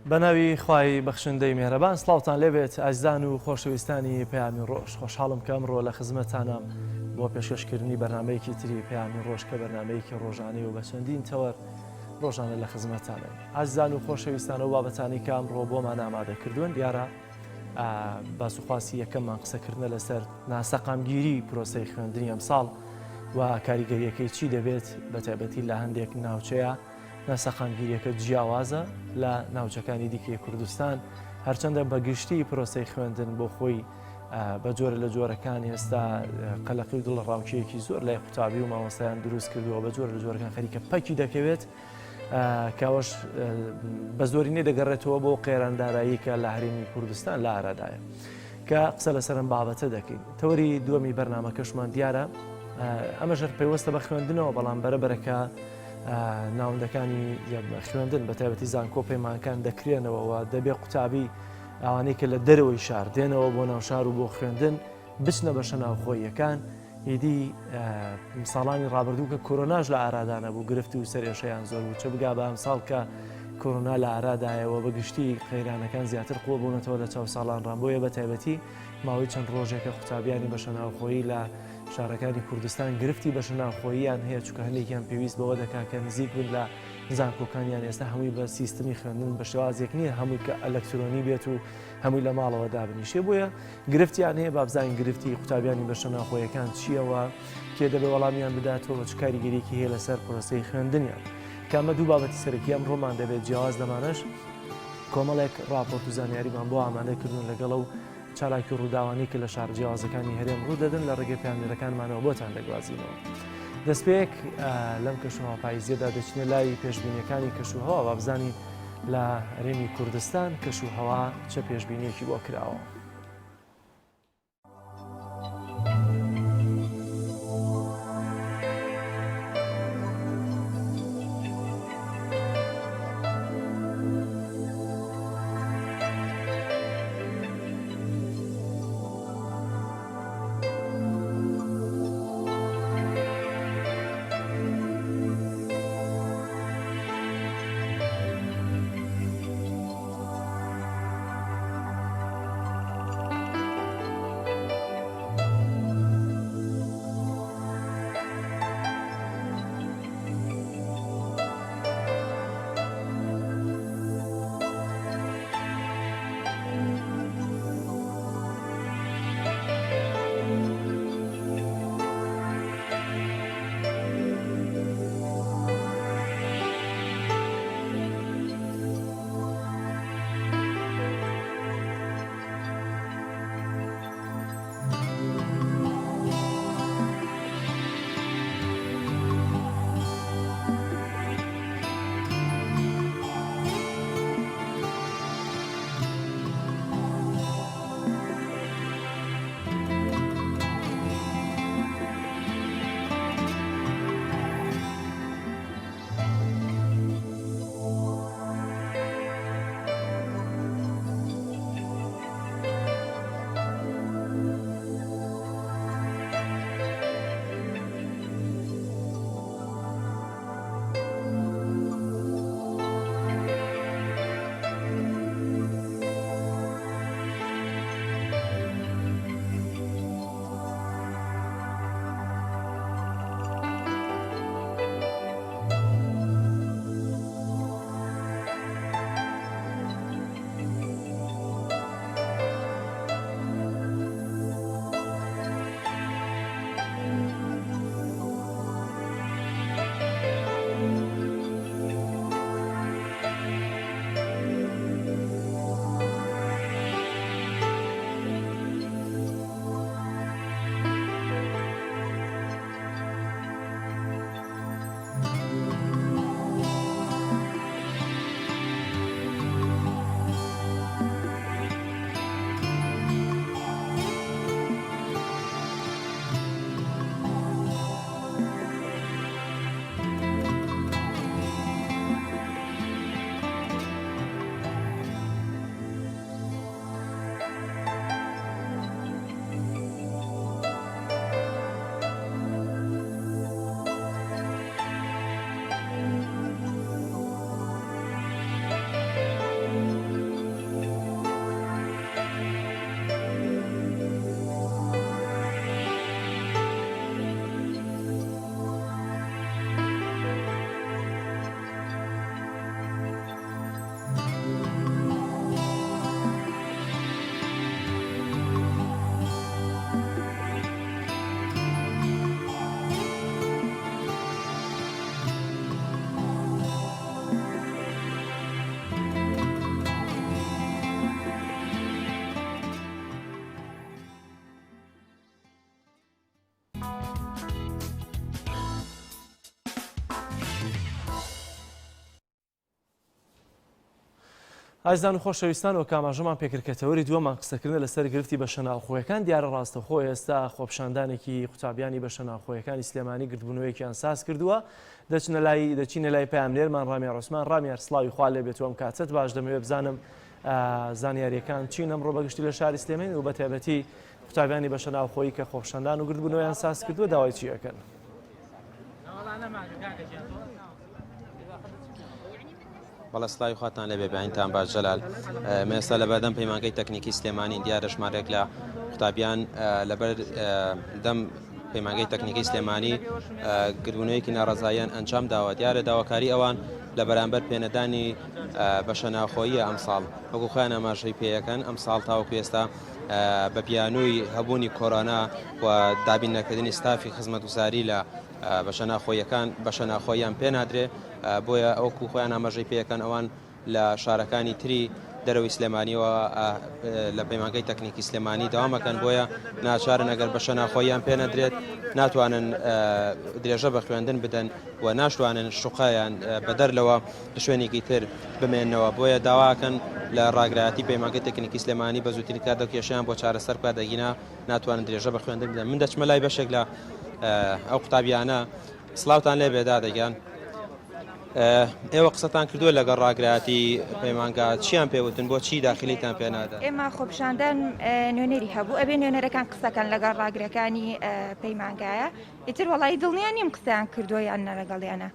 بەناوی خوای بەخشندەی میهرەبان سڵاوتان لێبێت ئازیزان و خۆشەویستانی پەیامی ڕۆژ خۆشحاڵم کە ئەمڕۆ لە خزمەتانم بۆ پێشکەشکردنی بەرنامەیەکی تری پەیامی ڕۆژ کە بەرنامەیەکی ڕۆژانەی و بە چەندین تەوەر ڕۆژانە لە خزمەتانە. ئازیزان و خۆشەویستانە و بابەتانی کە ئەمڕۆ بۆمان ئامادەکردوون دیارە باسوخواسی یەکەممان قسەکردنە لەسەر ناسەقامگیری پرۆسەی خوێندنی ئەمساڵ و کاریگەریەکەی چی دەبێت بە تایبەتی لە هەندێک ناوچەیە ناسەقامگیریەکە جیاوازە لە ناوچەکانی دیکەی کوردستان هەرچەندە بەگشتی پرۆسەی خوێندن بۆ خۆی بە جۆرە لە جۆرەکان ئێستا قەلەقی و دڵ ڕاوچەیەکی زۆر لای قوتابی و مامۆستایان دروست کردووە بە جۆرە لە جۆرەکان خەریکە پەکی دەکەوێت کاوەش بە زۆرینەی دەگەڕێتەوە بۆ قێراندارایی کە لە هەرێمی کوردستان لە ئارادایە کە قسە لەسەرم بابەتە دەکەین. تەوەری دووەمی بەرنامەکەشمان دیارە ئەمەژەر پەیوەستە بە خوێندنەوە بەڵام بەرەبەرەکە ناوەندەکانی خوێندن بە تایبەتی زانکۆ پەیمانکان دەکرێنەوە و دەبێ قوتابی ئەوانەی کە لە دەرەوەی شار دێنەوە بۆ ناو شار و بۆ خوێندن بچنە بەشە ناوخۆییەکان. ئیدی ساڵانی ڕابردوو کە کۆرۆناژ لە ئارادانە بوو گرفتی و سەرێشەیان زۆر بوو چە بگا بە ئەمساڵ کە کۆرۆنا لە ئارادایەوە بەگشتی قەیرانەکان زیاتر قووە بوونەتەوە لە چاو ساڵان ڕامبۆیە بە تایبەتی ماوەی چەند ڕۆژێکە قوتابیانی بەشە ناوخۆیی لە شارەکانی کوردستان گرفتی بەشە ناوخۆییان هەیە چونکە هەندێکیان پێویست بەوە دەکات کە نزیک بن لە زانکۆکانیان ئێستا هەمووی بە سیستمی خوێندن بە شێوازێک نییە هەمووی کە ئەلەکترۆنی بێت و هەمووی لە ماڵەوە دابنیشێ بۆیە گرفتیان هەیە بابزانین گرفتی قوتابیانی بەشە ناوخۆیەکان چییەوە کێ دەبێ وەڵامیان بداتەوە چ کاریگەریەکی هەیە لەسەر پرۆسەی خوێندنیان کامە دوو بابەتی سەرەکی ئەمڕۆمان دەبێت جیاواز لەمانەش کۆمەڵێک راپۆرت و زانیاریمان بۆ ئامادەکردن لەگەڵە و چالاکی ڕووداوانی کە لە شار جیاوازەکانی هەرێم ڕوو دەدەن لە ڕێگەی پامێرەکانمانەوە بۆتان دەگوازینەوە. دەستپێک لەم کەشوهەوا پاییزیەدا دەچینە لای پێشبینیەکانی کەشوهەوا وابزانی لە هەرێمی کوردستان کەشوهەوا چه پێشبینیەکی بۆ کراوە. ئازیزان و خۆشەویستان و کاماژەمان پێکردکەتەوەری دووەمان قسەکردن لەسەر گرفتی بە شەناوخۆیەکان دیارە ڕاستەخۆ ئێستا خۆپشاندانێکی قوتابیانی بە شەناوخۆیەکانی سلێمانی گردبوونەوەیەکیان ساز کردووە دەچینە لای پامنێرمان ڕامیار عوسمان ڕامیار سڵاوی خوا لێ بێت و ئەم کاتت باش دەمەوێت بزانم زانیاریەکان چین ئەمڕۆ بەگشتی لە شاری سلێمانی و بەتایبەتی قوتابیانی بە شەناوخۆیی کە خۆپشاندان و گردبوونەوەیان ساز کردووە داوای چی ئەکەن؟ بەڵە سڵاوی خواتان لێبێ بەعینتان باش جەلال مێستا لە بەردەم پەیمانگەی تەکنیکی سلێمانی دیارە ژمارێک لە قوتابیان لەبەر دەم پەیمانگەی تەکنیکی سلێمانی گردبوونەوەیەکی ناڕەزاییان ئەنجام داوە دیارە داواکاری ئەوان لە بەرامبەر پێنەدانی بە شەناوخۆیی ئەمساڵ وەکو خۆیان ئاماژەی پێیەکەن ئەمساڵ تاوەکو ئێستا بە بیانووی هەبوونی کۆرۆنا و دابینەکردنی ستافی خزمەتگوزاری لە بە شەناخۆیان پێ نادرێ بۆیە ئەوکو خۆیان ئاماژەی پێیەکەن ئەوان لە شارەکانی تری دەرەوەی سلێمانیەوە لە پەیمانگەی تەکنیکی سلێمانی داوامەکەن بۆیە ناچارن ئەگەر بە شەناخۆیان پێ نەدرێت ناتوانن درێژە بە خوێندن بدەن و ناشتوانن شوقایان بە دەرلەوە لە شوێنێکی تر بمێننەوە بۆیە داواکەن لە ڕاگرایەتی پەیمانگەی تەکنیکی سلێمانی بە زووترین کار دەکێشیان بۆ چارەسەر پادەگینا ناتوانن درێژە بە خوێندن بدەن من دەچمە لای بەشێک لە ئەو قوتابیانە سڵاوتان لێ بێدا دەگیان ئێوە قسەتان کردووە لەگەڵ ڕاگرایەتی پەیمانگا چیان پێوتن بۆ چی داخلیتان پێنادا؟ ئێمە خۆپشاندان نوێنەری هەبوو ئەبێ نوێنەرەکان قسەکەن لەگەڵ ڕاگرەکانی پەیمانگایە ئیتر وەڵی دڵنیان نیم قسەیان کردووە یان نەرەگەڵیانە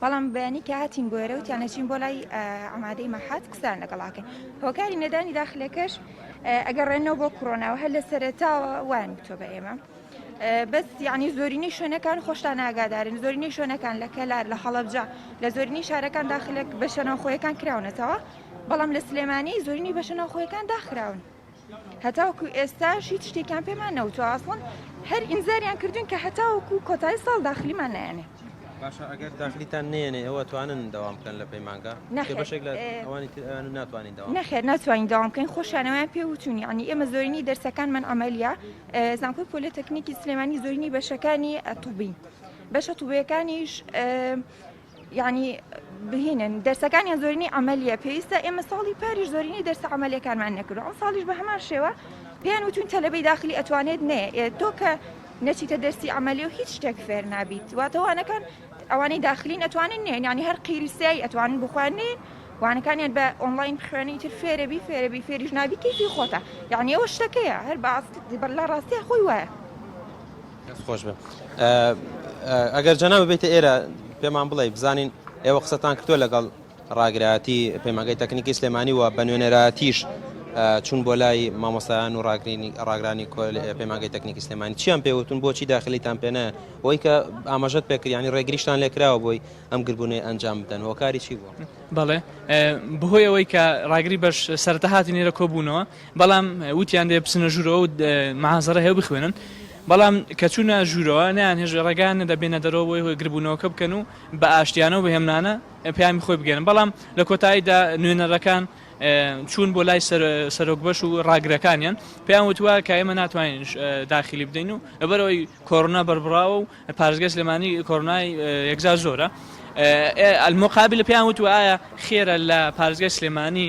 بەڵام بەیانی کە هاتین بۆ ئێرە وتیانە چین بۆ لای ئامادەی مەحات قسەیان لەگەڵاکەن هۆکاری نەدانی داخلەکەش ئەگەڕێنەوە بۆ کۆرۆناوە هەر لە سەرەتاوە وان بتۆ بە ئێمە بەس یعنی زۆرینەی شوێنەکان خۆشتان ئاگادارن زۆرینەی شوێنەکان لە کەلار لە هەڵەبجە لە زۆرینەی شارەکان داخلێک بە شەناوخۆیەکان کراونەتەوە بەڵام لە سلێمانی زۆرینی بە شەناوخۆیەکان داخراون هەتاوەکو ئێستاش هیچ شتێکیان پێمان نەوتوە ئاسڵن هەر ئینزاریان کردوین کە هەتاوەکو کۆتایی ساڵ داخلیمان نایەنێ باشە ئەگەر داخلیتان نێنێ ئەوە توانن دەوام بکەن لە پەیمانگا بەشێک لە ئەوانی ناتوانین دەوام نەخێر ناتوانین دەوام بکەین خۆشانەوەیان پێوتونی ینی ئێمە زۆرینی دەرسەکانمان ئەمەلیە زانکۆی پۆلیتەکنیکی سلێمانی زۆرینی بەشەکانی ئەتوبین بەشە توبیەکانیش ینی بهێنن دەرسەکانیان زۆرینی ئەمەلیە پێویستە ئێمە ساڵی پاریش زۆرینی دەرسە ئەمەلیەکانمان نەکردو ئەم ساڵیش بە هەمان شێوە پێیان وتون تەلەبەی داخلی ئەتوانێت نەیە تۆ کە نەچیتە دەرسی ئەمەلی و هیچ شتێک فێر نابیت واتەوانەکان ئەوانەی داخلین ئەتوانن نێن ینی هەر قیریسایی ئەتوانن بخوانێن وانەکانیان بە ئۆنلاین بخوێنی تر فێرەبی فێریش نابی کەیفی خۆتە یعنی ئەوە شتەکەیە هەر بە ڕاستیە خۆی وایە خۆش بێ ئەگەر جەناب ببێتە ئێرە پێمان بڵێ بزانین ئێوە قسەتان کردووە لەگەڵ ڕاگرایەتی پەیمانگەی تەکنیکی سلێمانی و بە نوێنەرایەتیش چون بۆ لای مامۆستایان و ڕاگرانی پەیمانگەی تەکنیکی سلێمانی چیان پێوتون بۆچی داخلیتان پێنە ئەوەی کە ئاماژەت پێکرد ینی ڕێگریشتان لێکراوە بۆی ئەم گربوونەی ئەنجام بدەن هۆکاری چی بووە؟ بەڵێ بەهۆی ئەوەی کە ڕاگری بەش سەرەتا هاتی نێرە کۆبوونەوە بەڵام وتیان دێ بچنە ژوورەوە و مەحازەرە هەیە بخوێنن بەڵام کە چوونە ژوورەوە نەیان هێژ ڕێگان دەبێنە دەرەوە بۆی هۆی گربوونەوەکە بکەن و بە ئاشتیانە و بەهێمنانە پێیامی خۆی بگەن بەڵام لە کۆتاییدا نوێنەرەکان چوون بۆ لای سەرۆکبەش و ڕاگرەکانیان پێیان وتووە کە ئێمە ناتوانین داخلی بدەین و لەبەرەوەی کۆڕۆنا بەربراوە و پارێزگای سلێمانی کۆڕۆنای یەکجار زۆرە المقابل پێیان وتووە ئایا خێرە لە پارێزگای سلێمانی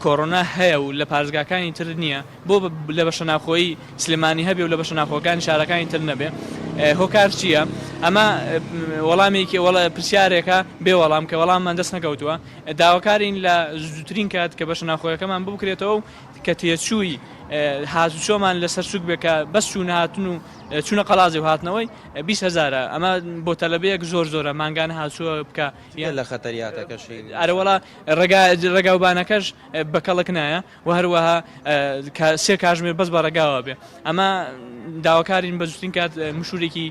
کۆڕۆنا هەیە و لە پارێزگاکانی تر نییە بۆ لە بە شەناخۆیی سلێمانی هەبێ و لە بە شەناخۆکانی شارەکانی تر نەبێ هۆکار چییە؟ ئەمە وەڵامێکی وەڵە پرسیارێکە بێ وەڵام کە وەڵاممان دەست نەکەوتووە داواکارین لە زووترین کات کە بە شەناخۆیەکەمان بکرێتەوە و کە تێچووی هاتوچۆمان لەسەر سوک بێکە بەس چوونە هاتون و چوونە قەڵازی و هاتنەوەی 20,000 ئەمە بۆ تەلەبەیەک زۆرە مانگانە هاتووە بکە لە خەتەریاتەکەشی ئەرەوەڵا ڕێگاوبانەکەش بەکەڵک نایە و هەروەها سێ کاژمێر بەس بە ڕێگاوە بێ ئەمە داواکارین بە زووترین کات مشورێکی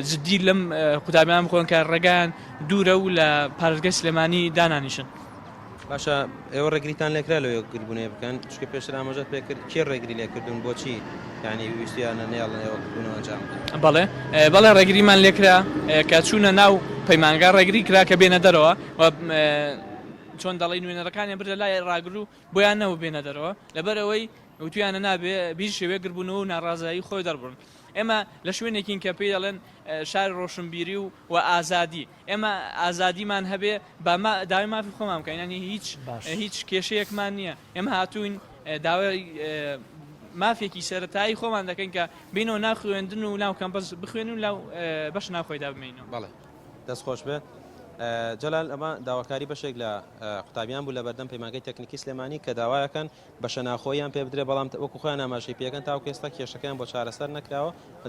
جدی لەم قوتابیان بخۆن کە ڕێگان دوورە و لە پارێزگای سلێمانی دانانیشن باشە ئێوە ڕێگریتان لێکرا لەوە گربوونەیە بکەن چکە پێشتر ئاماژەت پێکرد کێ ڕێگری لێکردون بۆچی یعنی ویستیانە نێڵن ئێوە گربوونەوە ئەنجام بەڵێ ڕێگریمان لێکرا کە چوونە ناو پەیمانگا ڕێگری کرا کە بێنە دەرەوە چۆن دەڵی نوێنەرەکانیان بردە لای ڕاگر و بۆیان نەوە بێنە دەرەوە لەبەرەوەی وتویانە نابێ بیش شێوێ گربوونەوە و ناڕازایی خۆی دەربڕن ئێمە لە شوێنێکین کە پێی دەڵێن شار ڕۆشنبیری و ئازادی ئێمە ئازادیمان هەبێ داوای مافی خۆمان بکەین ینی هیچ کێشەیەکمان نییە ئێمە هاتوین داوای مافێکی سەرەتایی خۆمان دەکەین کە بینەوە ناو خوێندن و ناو کەمپەس بخوێن و لاو بەش ناوخۆیدا بمێنەوە. بەڵێ دەست خۆش بێت. جەلال ئەمە داواکاری بەشێک لە قوتابیان بوو لە بەردەم پەیمانگەی تەکنیکی سلێمانی کە داوایەکەن بە شەناخۆیان پێ بدرێت بەڵام وەکو خۆیان ئاماژەی پێکەن تاوەکو ئێستا کێشەکەیان بۆ چارەسەر نەکراوە و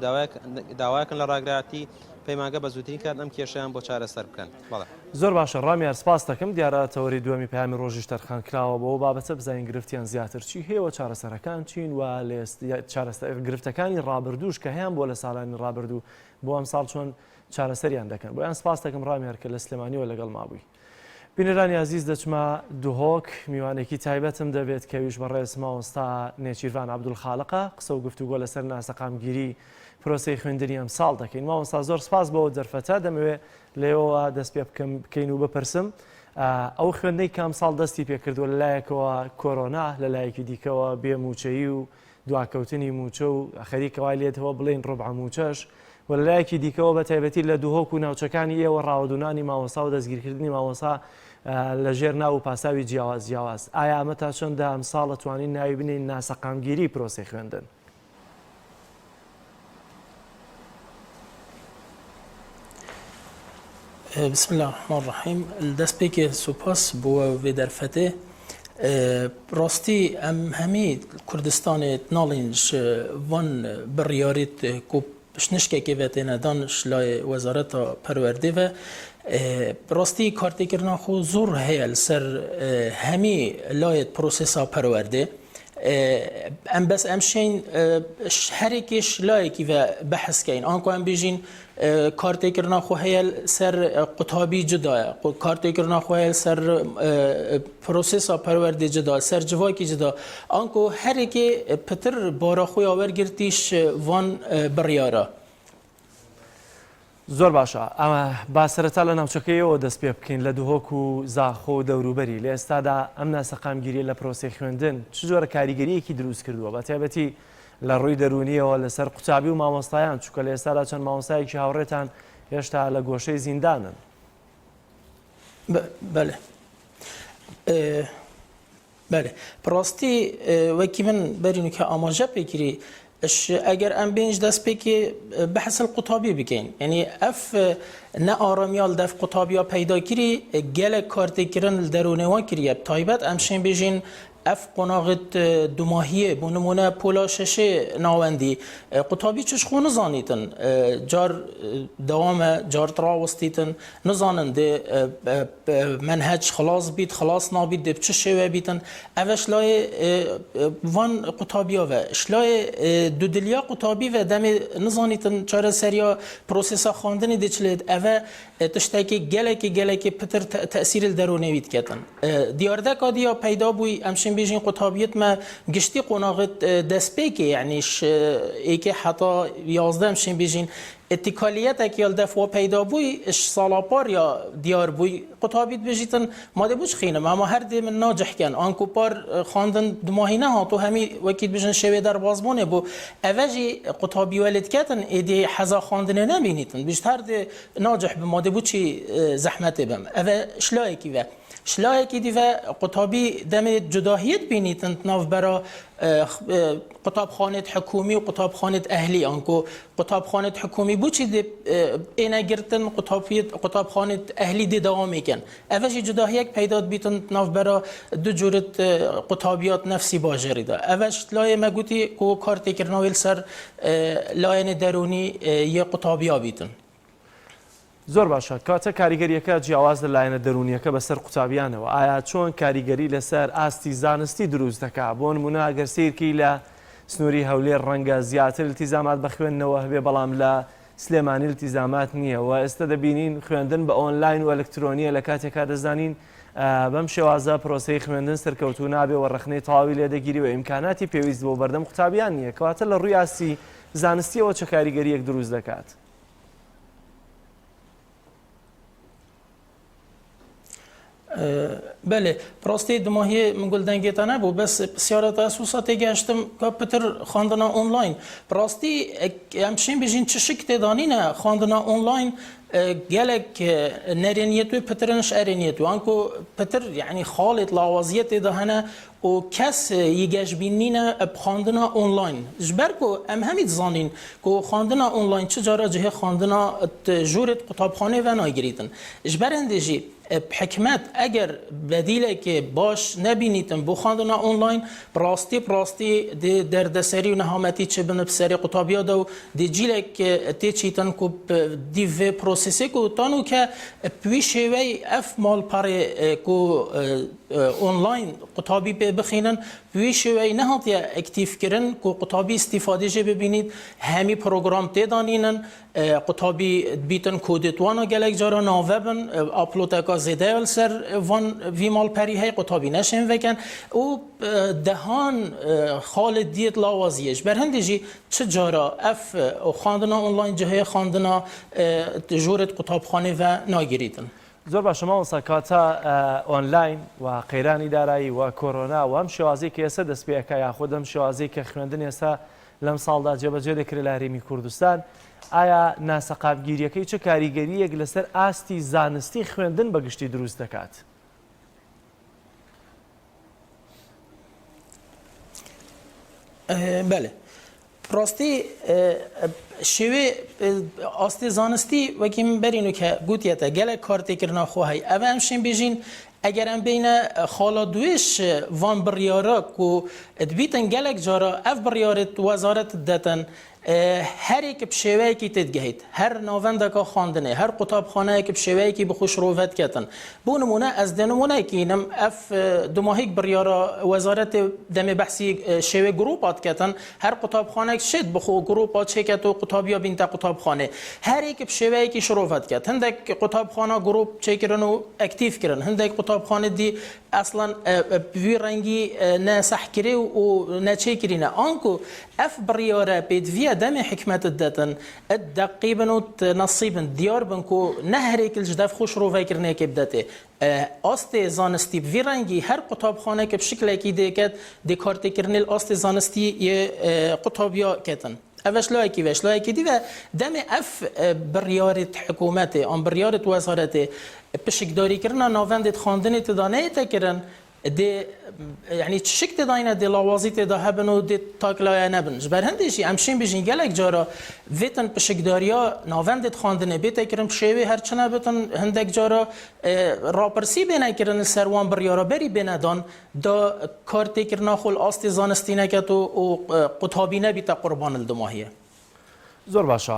داوایەکەن لە ڕاگرایەتی پەیمانگە بە زووترین کات ئەم کێشەیان بۆ چارەسەر بکەن. بەڵێ زۆر باشە ڕامیار سپاس دەکەم دیارە تەوەری دووەمی پەیامی ڕۆژیش تەرخان کراوە بۆ بابەتە بزانین گرفتیان زیاتر چی هەیە چارەسەرەکان چین و گرفتەکانی ڕابردووش کە هەیەیان بۆ لە ساڵانی ڕابردوو بۆ ئەم ساڵ چۆن چارەسەریان دەکەن بۆیان سپاس دەکەم ڕامیار کە لە سلێمانیەوە لەگەڵ مابووی. بینەرانی عزیز دەچمە دوهۆک میوانێکی تایبەتم دەبێت کەویش بەڕێز مامۆستا نێچیروان عەبدولخالقە قسە و گفتوگۆ لەسەر ناسەقامگیری پرۆسەی خوێندنی ئەم ساڵ دەکەین. مامۆستا زۆر سپاس بەوە دەرفەتە دەمەوێت لێەوە دەست پێ بکەین و بپرسم ئەو خوێندەی کام ساڵ دەستی پێکردووە لەلایەکەوە کۆرۆنا لەلایەکی دیکەوە بێموچەیی و دواکەوتنی موچە و خەریکەوای لێتەوە بڵێن ڕۆبع موچەش و لەلایەکی دیکەوە بە تایبەتی لە دووهۆک و ناوچەکانی ئێوە ڕاوەدونانی مامۆستا و دەستگیرکردنی مامۆستا لە ژێر ناو و پاساوی جیاواز ئایا ئەمە تا چەندە ئەم ساڵ دەتوانین ناوی بنین ناسەقامگیری پرۆسەی خوێندن؟ بسم الله الرحمن الرحیم دەست پێکێ سوپاس بۆ وێ دەرفەتێ ڕاستی ئەم هەمی کوردستانێت ناڵینش وان بڕیاریت کو شنشکێکی vêtênedan ji lay Wezareta Perwerdê ve rastî kartêkirina xwe zor heye li ser hemî layê prosesa perwerdê em bes em şên herêkê ji layekî ve behs kein an ku em bêjîn kartêkirina xwe heye ser qutabî cida ye kartêkirina xwe heye ser prosesa perwerdê cida ser civakî cida an ku herêkê pitir bara xwe ya wergirtî ji van biryara. زۆر باشە ئەمە با سەرەتا لە ناوچەکەیەوە دەست پێ بکەین لە دووهۆک و زاخۆ و دەوروبەری لە ئێستادا ئەم ناسەقامگیری لە پرۆسەی خوێندن چ جۆرە کاریگەریەکی دروست کردووە بە تایبەتی لە ڕووی دەرونیەوە لەسەر قوتابی و مامۆستایان چونکە لە ئێستادا چەند مامۆستایەکی هاوڕێتان هێشتا لە گۆشەی زیندانن. بەڵێ بەڵێ پڕاستی وەکی من بەرین کە ئاماژە پێگیری اگر ام بینج دست پێکی بحث القطابی بکەین یعنی اف نه آرامیال دف قطابیا پیدا کری گله کارت کرن درونوان کریه تایبت ام شین بیجین اف قناغت دوماهیه بو نمونه پولا ششه ناوندی قطابی چش خو نزانیتن جار دوام جار تراوستیتن نزانن ده منهج خلاص بیت خلاص نابید ده چه شوه بیتن اوش لای وان قطابیا و شلای دو دلیا قطابی و دم نزانیتن چاره سریا پروسسا خواندنی ده چلید اوه تشتاکی گله که پتر تأثیر درونویت کتن دیارده کادیا پیدا بوی امشین بیجین قطابیت ما گشتی قناغت دست پیکه یعنیش ایکه حتی 11 امشین بیجین اتکالیت اکیال دفعه پیدا بوی اش سالاپار یا دیار بوی قطابیت بجیتن ماده بوش خینم اما هر دی من ناجح کن آنکو پار خواندن دماهینه ها تو همی وکیل بجن شوی در بازبونه بو اوجی قطابی ولد کتن ایدی حزا خواندنه نبینیتن بیشتر دی ناجح به ماده بو چی زحمت بم اوه شلای کی و شلایکی دی و قطابی دم جداهیت بینیتن ناف برا قطابخانه حکومی و قطابخانه اهلی آنکو قطابخانه حکومی بو چی دی اینا گرتن قطابخانه اهلی دی دوام میکن اولی جداهیت پیدا بیتن ناف برا دو جورت قطابیات نفسی باجری دا اوش لای مگوتی کو کارتی کرناویل سر لاین درونی یه قطابیا بیتن زۆر باشە کاتە کاریگەریەکە جیاواز لەلایەنە دەرونیەکە بەسەر قوتابیانەوە ئایا چۆن کاریگەری لەسەر ئاستی زانستی دروست دەکات بۆ نمونە ئەگەر سیرکی لە سنووری هەولێر ڕەنگە زیاتر التیزامات بە خوێندنەوە هەبێ بەڵام لە سلێمانی التیزامات نییە و ئێستا دەبینین خوێندن بە ئۆنلاین و ئەلکترۆنیە لە کاتێکا دەزانین بەم شێوازە پرۆسەی خوێندن سەرکەوتوو نابێ و ڕخنەی تەواوی لێ دەگیری و ئیمکاناتی پێویست بۆ بەردەم قوتابیان نییە کەواتە لە ڕووی ئاستی زانستیەوە چه کاریگەریەک دروست دەکات؟ بله پراستی دماهی من گل دنگیتا نبود بس بسیارت اسوساتی گشتم که پتر خواندنا آنلاین پراستی همچنین بیشین چه شکل دانینه خواندنا آنلاین گلک نرینیتو پترنش ارینیتو انکو پتر یعنی خالد لاوازیت دهنه و کس یگش بینینه بخواندنا آنلاین جبر کو ام همید زانین کو خواندنا آنلاین چه جارا جه خواندنا جورت کتابخانه و نایگریدن جبر اندیجی بحکمت اگر بدیله که باش نبینیتن بو خواندنا آنلاین پراستی دی دردسری و نهامتی چه بن بسری قطابیا دو دی جیلک تی چیتن کو دی و پروسسی کو تانو که پیشوی اف مال پاره کو آنلاین قطابی بخینن پیشوی نهات یا اکتیف کرن کو قطابی استفاده جه ببینید همی پروگرام تی دانینن قطابی بیتن کودتوانا گلک جارا ناوبن اپلوتکا زیده سر وان وی مال پری های قطابی نشن وکن او دهان خالد دیت لاوازیش بر هندجی چه جارا اف خواندنا آنلاین جهه خواندنا جورت قطابخانه و ناگریدن زۆر بە شما سەکاتە ئۆنلاین و قەیرانی دارایی و کۆرۆنا و ئەم شێوازی کە ئێستا دەست پێەکە یاخود ئەم شێوازی کە خوێندن ئێستا لەم ساڵدا جێبەجێ دەکرێت لە هەرێمی کوردستان ئایا ناسەقامگیریەکەی چه کاریگەریەک لەسەر ئاستی زانستی خوێندن بەگشتی دروست دەکات؟ بله پراستی شوی آستی زانستی وکی من برینو که گوتیتا گلک کارتی کرنا خواهی او همشین بیجین اگر هم بین خالا دویش وان بریارا کو ادبیتن گلک جارا اف بریارت وزارت داتن هر یک بشوی کی تدگهید هر ناونده که خواندنه هر کتابخانه که بشوی کی بخوش روفت کتن بو نمونه از دنمونه کی نم اف دماهیک بریارا وزارت دم بحثی شوی گروپات کتن هر کتابخانه شد بخو گروپات چکت و کتابیا بینت کتابخانه هر یک بشوی کی شروفت کت هندک کتابخانه گروپ چکرن و اکتیف کرن هندک کتابخانه دی اصلا بی رنگی نه صح کری و نه چکرینه آنکو اف بریارا بدوی دم حکمت الدتن الدقيبن ونصيبن ديار بنكو نهريك الجداف خوش رو فكرنا كبدته آست زانستی ویرنگی هر کتابخانه که بشکل اکی کد دکارت کرنل آست زانستی یه کتابیا کتن اوش لایکی دی و دم اف بریارت حکومت آن بریارت وزارت بشکداری کرنا ناوندت خواندن تدانه تکرن دی یعنی شکل داینه دی لوازی تدا هبن و دی تاکلای نبن جبر هندشی همشین بیشین گلک جارا ویتن پشکداریا ناوندت خواندنه بیت کرن شوی هر چنه بتن هندک جارا راپرسی بینه کرن سروان بریارا بری بینه دان دا کارتی کرنا خول آستی زانستی نکت و قطابی نبیت قربان الدماهیه زۆر باشە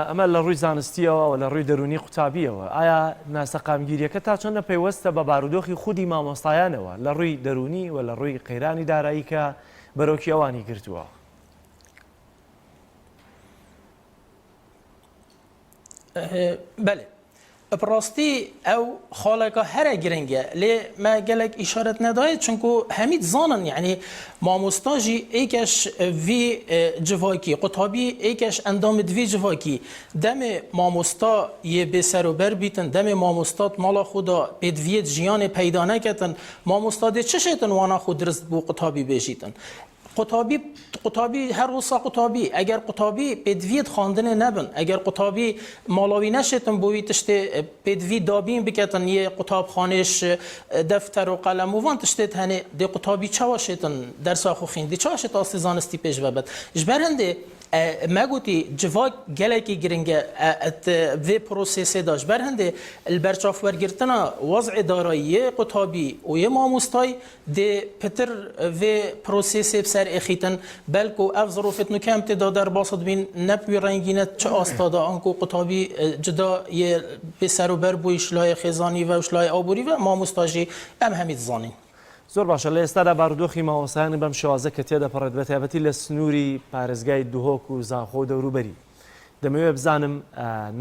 ئەمە لە ڕووی زانستیەوە و لە ڕووی دەرونی قوتابیەوە ئایا ناسەقامگیریەکە تا چەندە پەیوەستە بە بارودۆخی خودی مامۆستایانەوە لە ڕووی دەرونی و لە ڕووی قەیرانی دارایی کە بەرەوکی ئەوانی گرتووە بله براستی او خالقا هر گرنگه لی ما گلک اشارت نداید چونکو همید زانن یعنی ماموستاجی ایکش وی جواکی قطابی ایکش اندام دوی جواکی دم ماموستا یه بسر و بر بیتن دم ماموستات مالا خدا بدویت جیان پیدا نکتن ماموستا ده چه شیطن وانا خود درست بو قطابی بشیتن قطابی هر روسا قطابی اگر قطابی بدویت خواندن نبن اگر قطابی مالاوی نشتن بوی تشته بدوی دابین بکتن یه قطاب خانش دفتر و قلم و وان تشته هنه دی قطابی چوا شتن درس خو خویندی چوا شت آستی زانستی پیش ببد جبرنده ما گوتی جواک گلکی گرنگه ات و پروسس داش برهنده البرچاف ورگرتنا وضع دارایی قطابی و یه ماموستای ده پتر و پروسس بسر اخیتن بلکو اف ظروفت نکم تدا در باسد بین نبوی رنگینت چه آستادا آنکو قطابی جدا یه بسر و بر بوی شلای خزانی و شلای آبوری و ماموستاجی ام همید زانین زۆر باشە لە ئێستادا بارودۆخی مامۆستایانی بەم شێوازە کە تێدەپەڕێت بە تایبەتی لە سنووری پارێزگای دوهۆک و زاخۆ و دەوروبەری دەمەوێت بزانم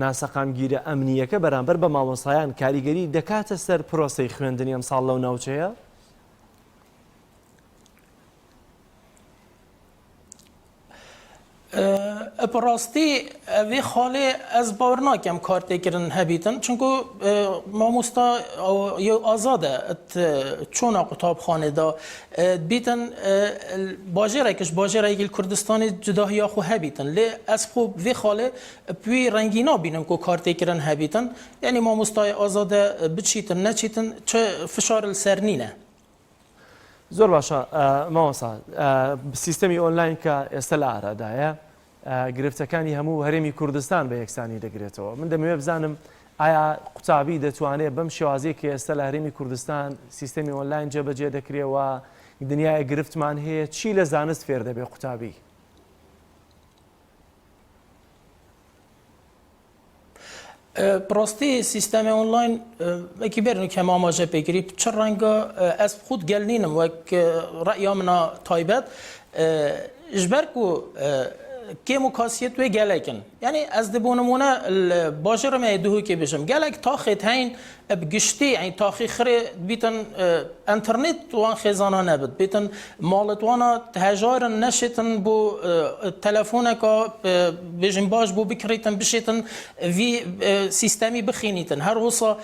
ناسەقامگیرە ئەمنیەکە بەرامبەر بە مامۆستایان کاریگەری دەکاتە سەر پرۆسەی خوێندنی ئەم ساڵ لەو ناوچەیە؟ براستی وی خاله از باور ناکم کار تکرن هبیتن چونکو ماموستا یا آزاده چون قطاب خانه دا بیتن باجره کش باجره ایگل کردستان جدا یا خو هبیتن لی از خوب وی خاله پوی رنگینا بینم که کار تکرن هبیتن یعنی ماموستای آزاده بچیتن نچیتن چه فشار السرنینه زۆر باشە ماوەسا سیستەمی ئۆنلاین کە ئێستا لە ئارادایە گرفتەکانی هەموو هەرێمی کوردستان بە یەکسانی دەگرێتەوە من دەمەوێت بزانم ئایا قوتابی دەتوانێت بەم شێوازەیە کە ئێستا لە هەرێمی کوردستان سیستەمی ئۆنلاین جێبەجێ دەکرێەوە دنیای گرفتمان هەیە چی لە زانست فێر دەبێ قوتابی براستی سیستم آنلاین اکی برنو که ما ماجه بگیری چه رنگا از خود گل نینم و رأیامنا تایبت اجبر کو که مکاسیت و گلکن یعنی از دبونمونه باجر ما دوهو که بشم گلک تاخت هین بگشتی یعنی تاخی خری بیتن انترنت وان خزانه نبود بیتن مالت وانا هزار نشتن بو تلفون کا بجن باج بو بکریتن بشیتن وی سیستمی بخینیتن هر وصا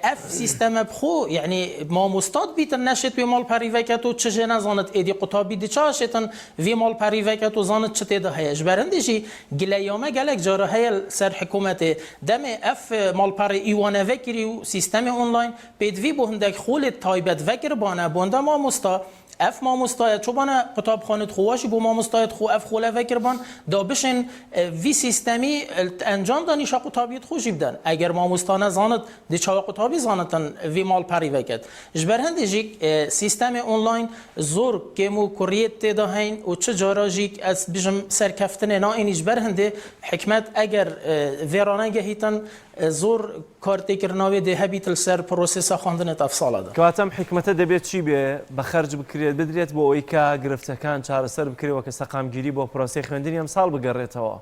اف سیستم بخو یعنی ما مستاد بیتن نشت و مال پریوکتو چه نزانت ایدی قطابی دی چاشتن وی مال پریوکتو زانت چته ده هیج برندشی گلیامه گلک جاره هیل سر حکومت دم اف مال پر ایوانه وکری و سیستم آنلاین پیدوی بو هندک خول تایبت وکر بانه بونده ما مستا اف ما مستایت چو بانه قطاب خانت خواشی بو ما مستایت خو اف خوله وکر بان دا بشن وی سیستمی انجام دانیشا قطابیت خوشی بدن اگر ما مستانه زانت دی چاو قطابی زانتن وی مال پری وکد جبر هندجیک سیستم آنلاین زور کمو کوریت تدا هین و چه جاراجیک از بجم سرکفتن نا این جبر هنده حکمت اگر ویرانه گهیتن زور کارتی کرناوی ده هبیت السر پروسس خواندن تفصیل ده. کاتم حکمت دبیت چی به بخرج بکرید بدریت با اویکا گرفتکان چهار سر بکری و که سقامگیری با پروسه خوندنی هم سال بگرده توا.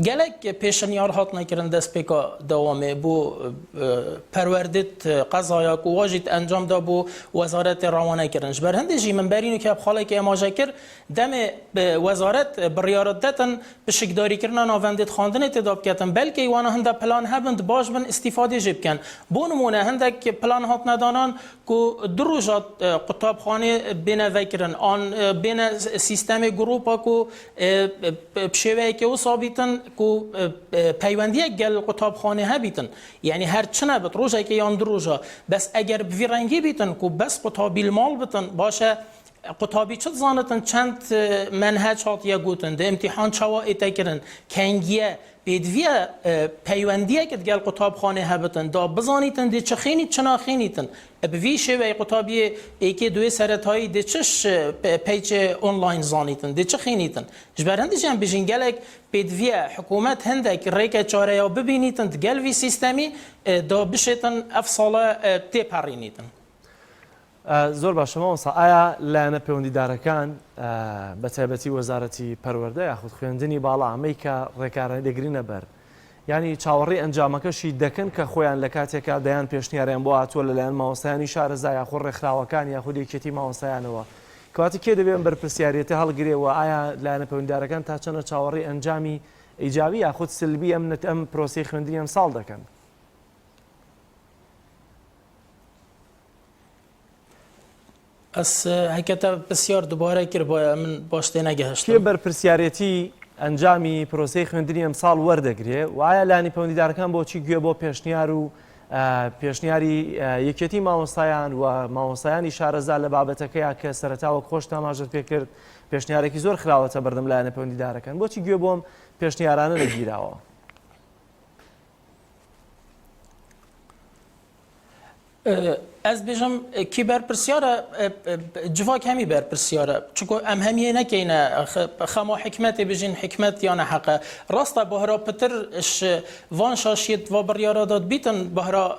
گلک پیشنیار هات نکردن دست پیکا دوامه بو پروردت قضایا کو واجد انجام دا بو وزارت روانه کردن جبر هندجی من برینو که خاله که اماجه کرد دم وزارت بریارت دتن بشکداری کردن ناوندت خواندن تداب کردن بلکه ایوان هنده پلان هبند باش بن استفاده جب کن بو نمونه هنده که پلان هات ندانان کو دروجات قطاب خانه بین وکرن آن بین سیستم گروپا کو بشوه که و ثابتن کو پیوندی گل قطاب خانه ها بیتن یعنی هر چنه بت روزه که یان دروجا بس اگر بفرنگی بیتن کو بس قطابی المال بیتن باشه قطابی چه زانتن چند منهج هات یا گوتن ده امتحان چوا ایتکرن کنگیه بدویه پیوندیه که گل قطاب خانه ها بیتن دا بزانیتن ده چه خینید چنا خینیتن بویشه و قطابی ایکی دوی سرطایی ده چش پیچ آنلاین زانیتن ده چه خینیتن جبرنده جن بجین گلک بدویه حکومت هندک ریک چاره یا ببینیتن گل وی سیستمی دا بشیتن افصاله تی پرینیتن زۆر باشە مامۆستا ئایا لایەنە پەیوەندیدارەکان بە تایبەتی وەزارەتی پەروەردە یاخود خوێندنی باڵا ئەمەی کە ڕێکارە دەگرینە بەر ینی چاوەڕێی ئەنجامەکەشی دەکەن کە خۆیان لە کاتێکا دەیان پێشنیاریان بۆ هاتووە لەلایەن مامۆستایانی شارەزا یاخود ڕێکخراوەکان یاخود یەکێتی مامۆستایانەوە کەواتی کێ دەبێن بەرپرسیارەتی هەڵگرێەوە ئایا لایەنە پەیوەندیدارەکان تا چەنە چاوەڕێی ئەنجامی ئیجابی یاخود سلبی ئەم پرۆسەی خوێندنی ئەم ساڵ دەکەن از حکیت بسیار دوباره کرد با من باشته نگهشتم. کی بەرپرسیارەتی ئەنجامی پرۆسەی خوێندنی ئەم ساڵ وەردەگرێ و ئایا لایەنی پەیوەندیدارەکان بۆچی گوێ بۆ پێشنیار و پێشنیاری یەکێتی مامۆستایان و مامۆستایانی شارەزا لە بابەتەکەیە کە سەرەتاوە خۆش تاماژت پێ کرد پێشنیارێکی زۆر خراوەتە بەردەم لایەنە پەیوەندیدارەکان بۆچی گوێ بۆم پێشنیارانە نەگیراوە از بیشم کی برپرسیاره جواب همی برپرسیاره چون ام همیه نکینه خما حکمت بیشین حکمت یا نه حقه راسته بهرا پترش وان شاشیت و بریاره داد بیتن بهرا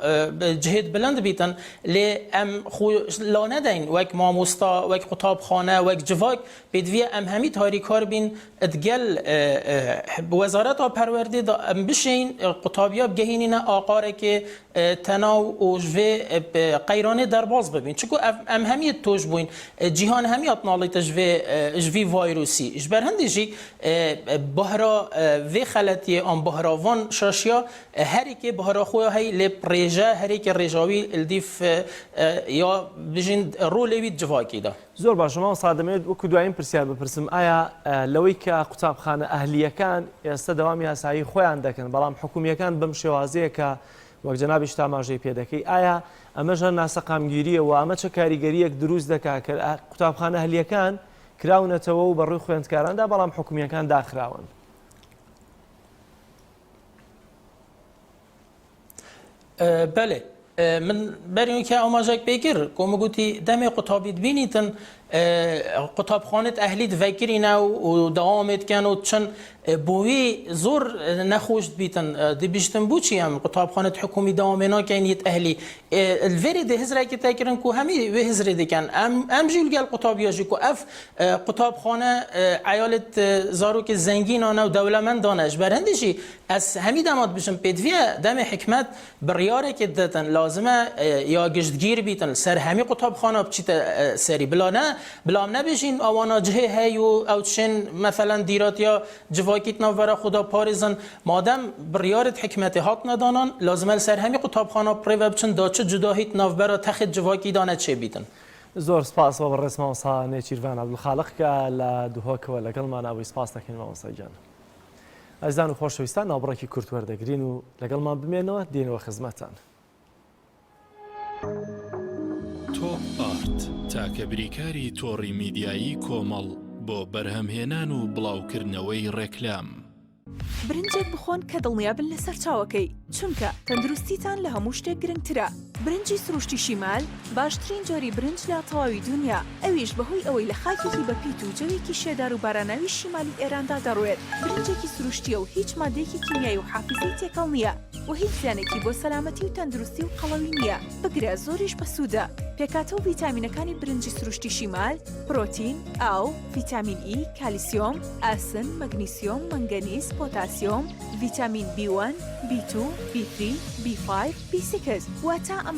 جهد بلند بیتن لی ام خو لا ندین وک ماموستا وک قطاب خانه وک جواب بدوی ام همی تاریکار بین ادگل وزارت پروردی دا ام بشین قطابیا بگهینی نه آقاره که تناو و جوه غیرانه درباز ببین چکو ام همی توش بوین جهان همی اتنالی تجوی ویروسی اش برهندجی بهرا وی خلطی ام بهراوان شاشیا هری که بهرا خویا هی لپریجا هری که رجاوی الدیف یا بجین رولوی جواکی دا زۆر باشەوە سادەمێت وەکو دوایین پرسیار بپرسم ئایا لەوەی کە قوتابخانە ئەهلیەکان ئێستا دەوامی یاسایی خۆیان دەکەن بەڵام حکومیەکان بەم شێوازەیە کە وەک جەنابیش تاماژەی پێ دەکەی ئایا ئەمەژە ناسەقامگیریە و ئەمە چه کاریگەریەک دروست دەکات کە قوتابخانە ئەهلیەکان کراونەتەوە و بەڕووی خوێندکاراندا بەڵام حکومیەکان داخراون بله من برای که آماجک بگیر که گویی دم قطابیت بینیتن قطابخانه اهلیت وکرینه و دوامت کن و چون بوی زور نخوشت بیتن دی بیشتن بوچی هم قطابخانه حکومی دوامنا کنیت اهلی الوری ده هزره که تکرن که همی و هزره دکن ام جیل گل قطابیاجی که اف قطابخانه عیالت زاروک زنگینانه و دولمندانش برندشی از همی دمات بشن پیدویه دم حکمت بریاره که دتن لازمه یا گشتگیر بیتن سر همی قطابخانه بچیت سری بلام نبیشین آوانا جه هی و اوچن مثلا دیرات یا جواکیت نوورا خدا پارزن مادم بریارت حکمت هات ندانان لازمه سر همی قطابخانه پریو بچن داچه جداهیت نوورا تخت جواکی دانه چه بیتن زۆر سپاس بە ڕێسما وسا نێچیروان عەبدولخالق کە لە دووهۆکەوە لەگەڵمان ئەوەی سپاس دەکەین مامۆستاگیان ئەزیزان و خۆشەویستان ناوبڕێکی کورت وەردەگرین و لەگەڵمان بمێنەوە دێنەوە خزمەتتان تۆپ ئارت تاکە بریکاری تۆڕی میدیایی کۆمەڵ بۆ بەرهەمهێنان و بڵاوکردنەوەی ڕێکلام برنجێک بخۆن کە دڵنیابن لەسەر چاوەکەی چونکە تەندروستیتان لە هەموو شتێک گرنگترە برنجی سروشتی شیمال باشترین جۆری برنج لە تەواوی دنیا ئەویش بەهۆی ئەوەی لە خاکێکی بەپیت و جەوێکی شێدار و باراناوی شیمالی ئێراندا دەڕوێت برنجێکی سروشتیە و هیچ مادەیەکی کیمیایی و حافزەی تێکەڵ نییە و هیچ زیانێکی بۆ سەلامەتی و تەندروستی و قەڵەوی نییە بگرە زۆریش بەسوودە پێکاتە و ڤیتامینەکانی برنجی سروشتی شیمال پرۆتین ئاو ڤیتامین ئی کالیسیۆم ئاسن مەگنیسیۆم مەنگەنیز پۆتاسیۆم ڤیتامین B1 B2 B3 B5 B6 واتە ئەم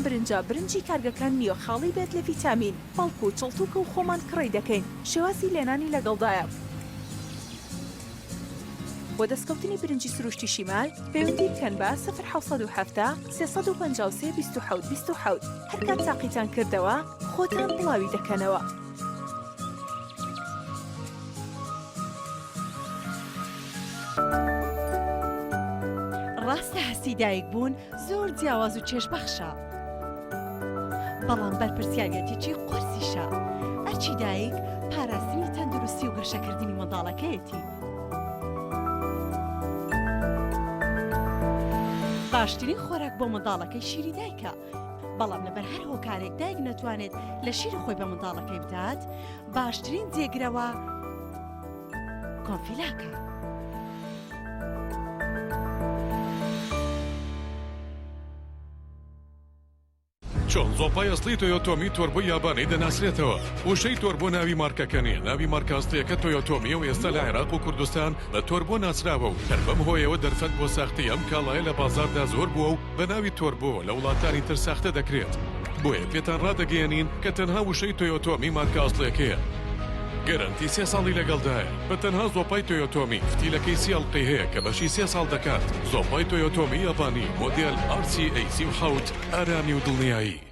برنجی کارگەکان نییە خاڵی بێت لە ڤیتامین بەڵکو و چڵتوکە و خۆمان کڕی دەکەین شێوازی لێنانی لەگەڵدایە بۆ دەستکەوتنی برنجی سروشتی شیمال پەیوەندی بکەن بە 0 353 27 27 هەر کات تاقیتان کردەوە خۆتان بڵاوی دەکەنەوە ڕاستە هەستی دایک بوون زۆر جیاواز و چێژبەخشە بەڵام بەرپرسیارەتێکی قورسیشە ئەرچی دایک پاراستنی تەندروستی و گەشەکردنی منداڵەکەیەتی باشترین خۆراک بۆ منداڵەکەی شیری دایکە بەڵام لەبەر هەر هۆکارێک دایک نەتوانێت لە شیری خۆی بە منداڵەکەی بدات باشترین جێگرەوە کۆنفیلاکە چۆن زۆپای ئەسڵی تۆیۆتۆمی تۆربۆ یابانەی دەناسرێتەوە وشەی تۆربۆ ناوی مارکەکە نیە ناوی مارکاستەیەکە تۆیۆتۆمیە و ئێستا لە عێراق و کوردستان بە تۆربۆ ناسراوە و هەر بەم هۆیەوە دەرفەت بۆ ساختی ئەم کاڵایە لە بازاردا زۆر بووە و بە ناوی تۆربۆ لە وڵاتانی تر ساختە دەکرێت بۆیە پێتان ڕادەگەیەنین کە تەنها وشەی تۆیۆتۆمی مارکە ئەسڵیەکەیە گەرانتی 3 ساڵی لەگەڵدایە بە تەنها زۆپای تۆیۆتۆمی فتیلەکەی سیڵقی هەیە کە بەشی 3 ساڵ دەکات زۆپای تۆیۆتۆمی یابانی مۆدێل RC37 ئارامی و دڵنیایی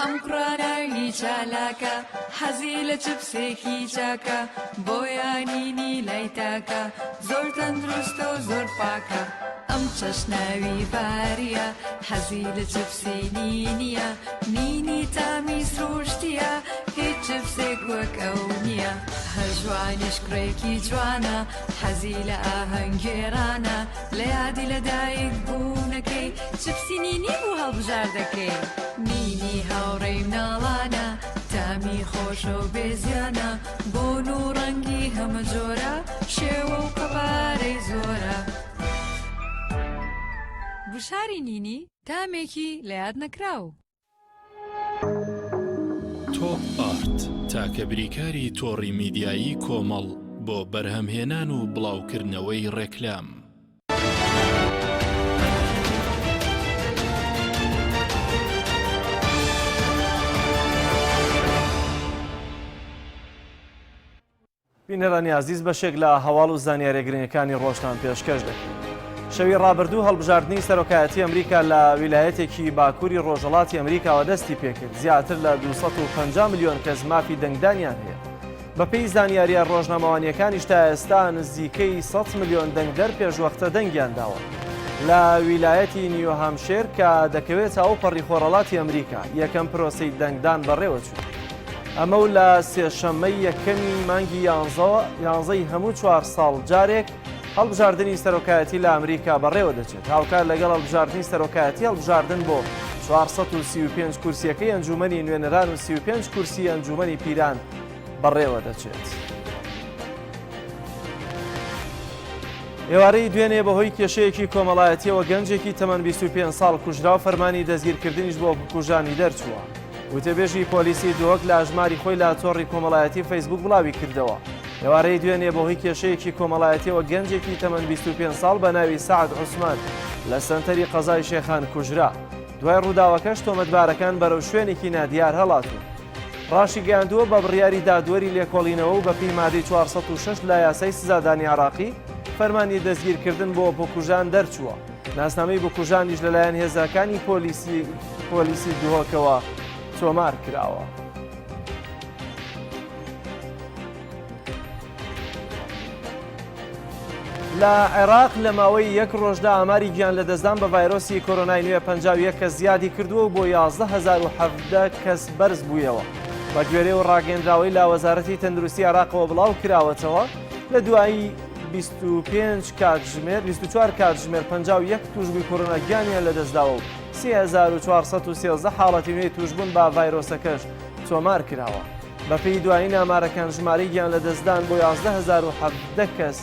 ئەم کوڕاناوی چالاکە حەزی لە چپسێکی چاکە بۆیانینی لای تاکە زۆر تەندروستە و زۆر پاکە ئەم چەشناوی باریە حەزی لە چپسی نینیە نینی تامی سروشتیە هیچ چپسێک وەک ئەو نییە هەر جوانیش کوڕێکی جوانە حەزی لە ئاهەنگێرانە لە یادی لەدایک بوونەکەی چپسی نینی بوو هەڵبژار دەکەی نینی هاوڕێی مناڵانە تامی خۆشە و بێزیانە بۆن و ڕەنگی هەمە جۆرە شێوە و قەبارەی زۆرە بشاری نینی تامێکی لە یاد نەکراو تۆپ ئارت تاکە بریکاری تۆڕی میدیایی کۆمەڵ بۆ بەرهەمهێنان و بڵاوکردنەوەی ڕێکلام بینەرانی عزیز بەشێک لە هەواڵ و زانیاریەگرنگەکانی ڕۆژتان پێشکەش دەکەین. شەوی ڕابردوو هەڵبژاردننی سەرۆکایەتی ئەمریکا لە ویلایەتێکی باکووری ڕۆژهەڵاتی ئەمریکاوە دەستی پێکرد. زیاتر لە 250 میلیۆن کەس مافی دەنگدانیان هەیە. بەپێی زانیاریە ڕۆژنامەوانیەکانیش تا ئێستا نزیکەی 100 میلیۆن دەنگدەر پێشوەختە دەنگیان داوە. لە ویلایەتی نیو هامشێر کە دەکەوێت هاوپەڕی خۆرەڵاتی ئەمریکا یەکەم پرۆسەی دەنگدان بەڕێوە چوو. ئەمە و لە سێشەممەی یەکەمی مانگی 11ی هەموو 4 ساڵ جارێک هەڵبژاردننی سەرۆکایەتی لە ئەمریکا بەڕێوە دەچێت. هاوکار لەگەڵ هەڵبژاردننی سەرۆکایەتی هەڵبژاردن بۆ 435 کورسیەکەی ئەنجومەنی نوێنەران و 35 کورسی ئەنجومەنی پیران بەڕێوە دەچێت. ئێوارەی دوێنێ بەهۆی کێشەیەکی کۆمەڵایەتیەوە گەنجێکی تەمەن 25 ساڵ کوژرا و فەرمانی دەستگیرکردنیش بۆ کوژانی دەرچووە. وتەبێژی پۆلیسی دۆک لە ئەژماری خۆی لە تۆڕی کۆمەڵایەتی فەیسبوک بڵاوی کردەوە. ئێوارەی دوێنێ بەهۆی کێشەیەکی کۆمەڵایەتیەوە گەنجێکی تەمەن 25 ساڵ بە ناوی سعد عوسمان لە سەنتەری قەزای شێخان کوژرا. دوای ڕووداوەکەش تۆمەتبارەکان بەرەو شوێنێکی نادیار هەڵاتون. ڕاشی گەیاندووە بە بڕیاری دادوەری لێکۆڵینەوە و بەپێی مادەی 406 لە یاسای سزادانی عراقی فەرمانی دەستگیرکردن بۆ بکوژان دەرچووە. ناسنامەی بکوژانیش لەلایەن هێزەکانی پۆلیسی دهۆکەوە تۆمار کراوە. لە عێراق لە ماوەی یەک ڕۆژدا ئاماری گیان لە دەستدان بە ڤایرۆسی کۆرۆنای نوێ 51 کەس زیادی کردووە و بۆ 11,017 کەس بەرز بوویەوە. بە گوێرەی و ڕاگەندراوەی لا وەزارەتی تەندروستی عێراقەوە بڵاو کراوەتەوە لە دوایی 24 کاتژمێر 51 توشبووی کۆرۆنا گیانیان لە دەستداوە و 3413 حاڵەتی نوێی توشبوون با ڤایرۆسەکەش تۆمار کراوە. بەپێی دوایی ئامارەکان ژمارەی گیان لە دەستدان بۆ 11,017 کەس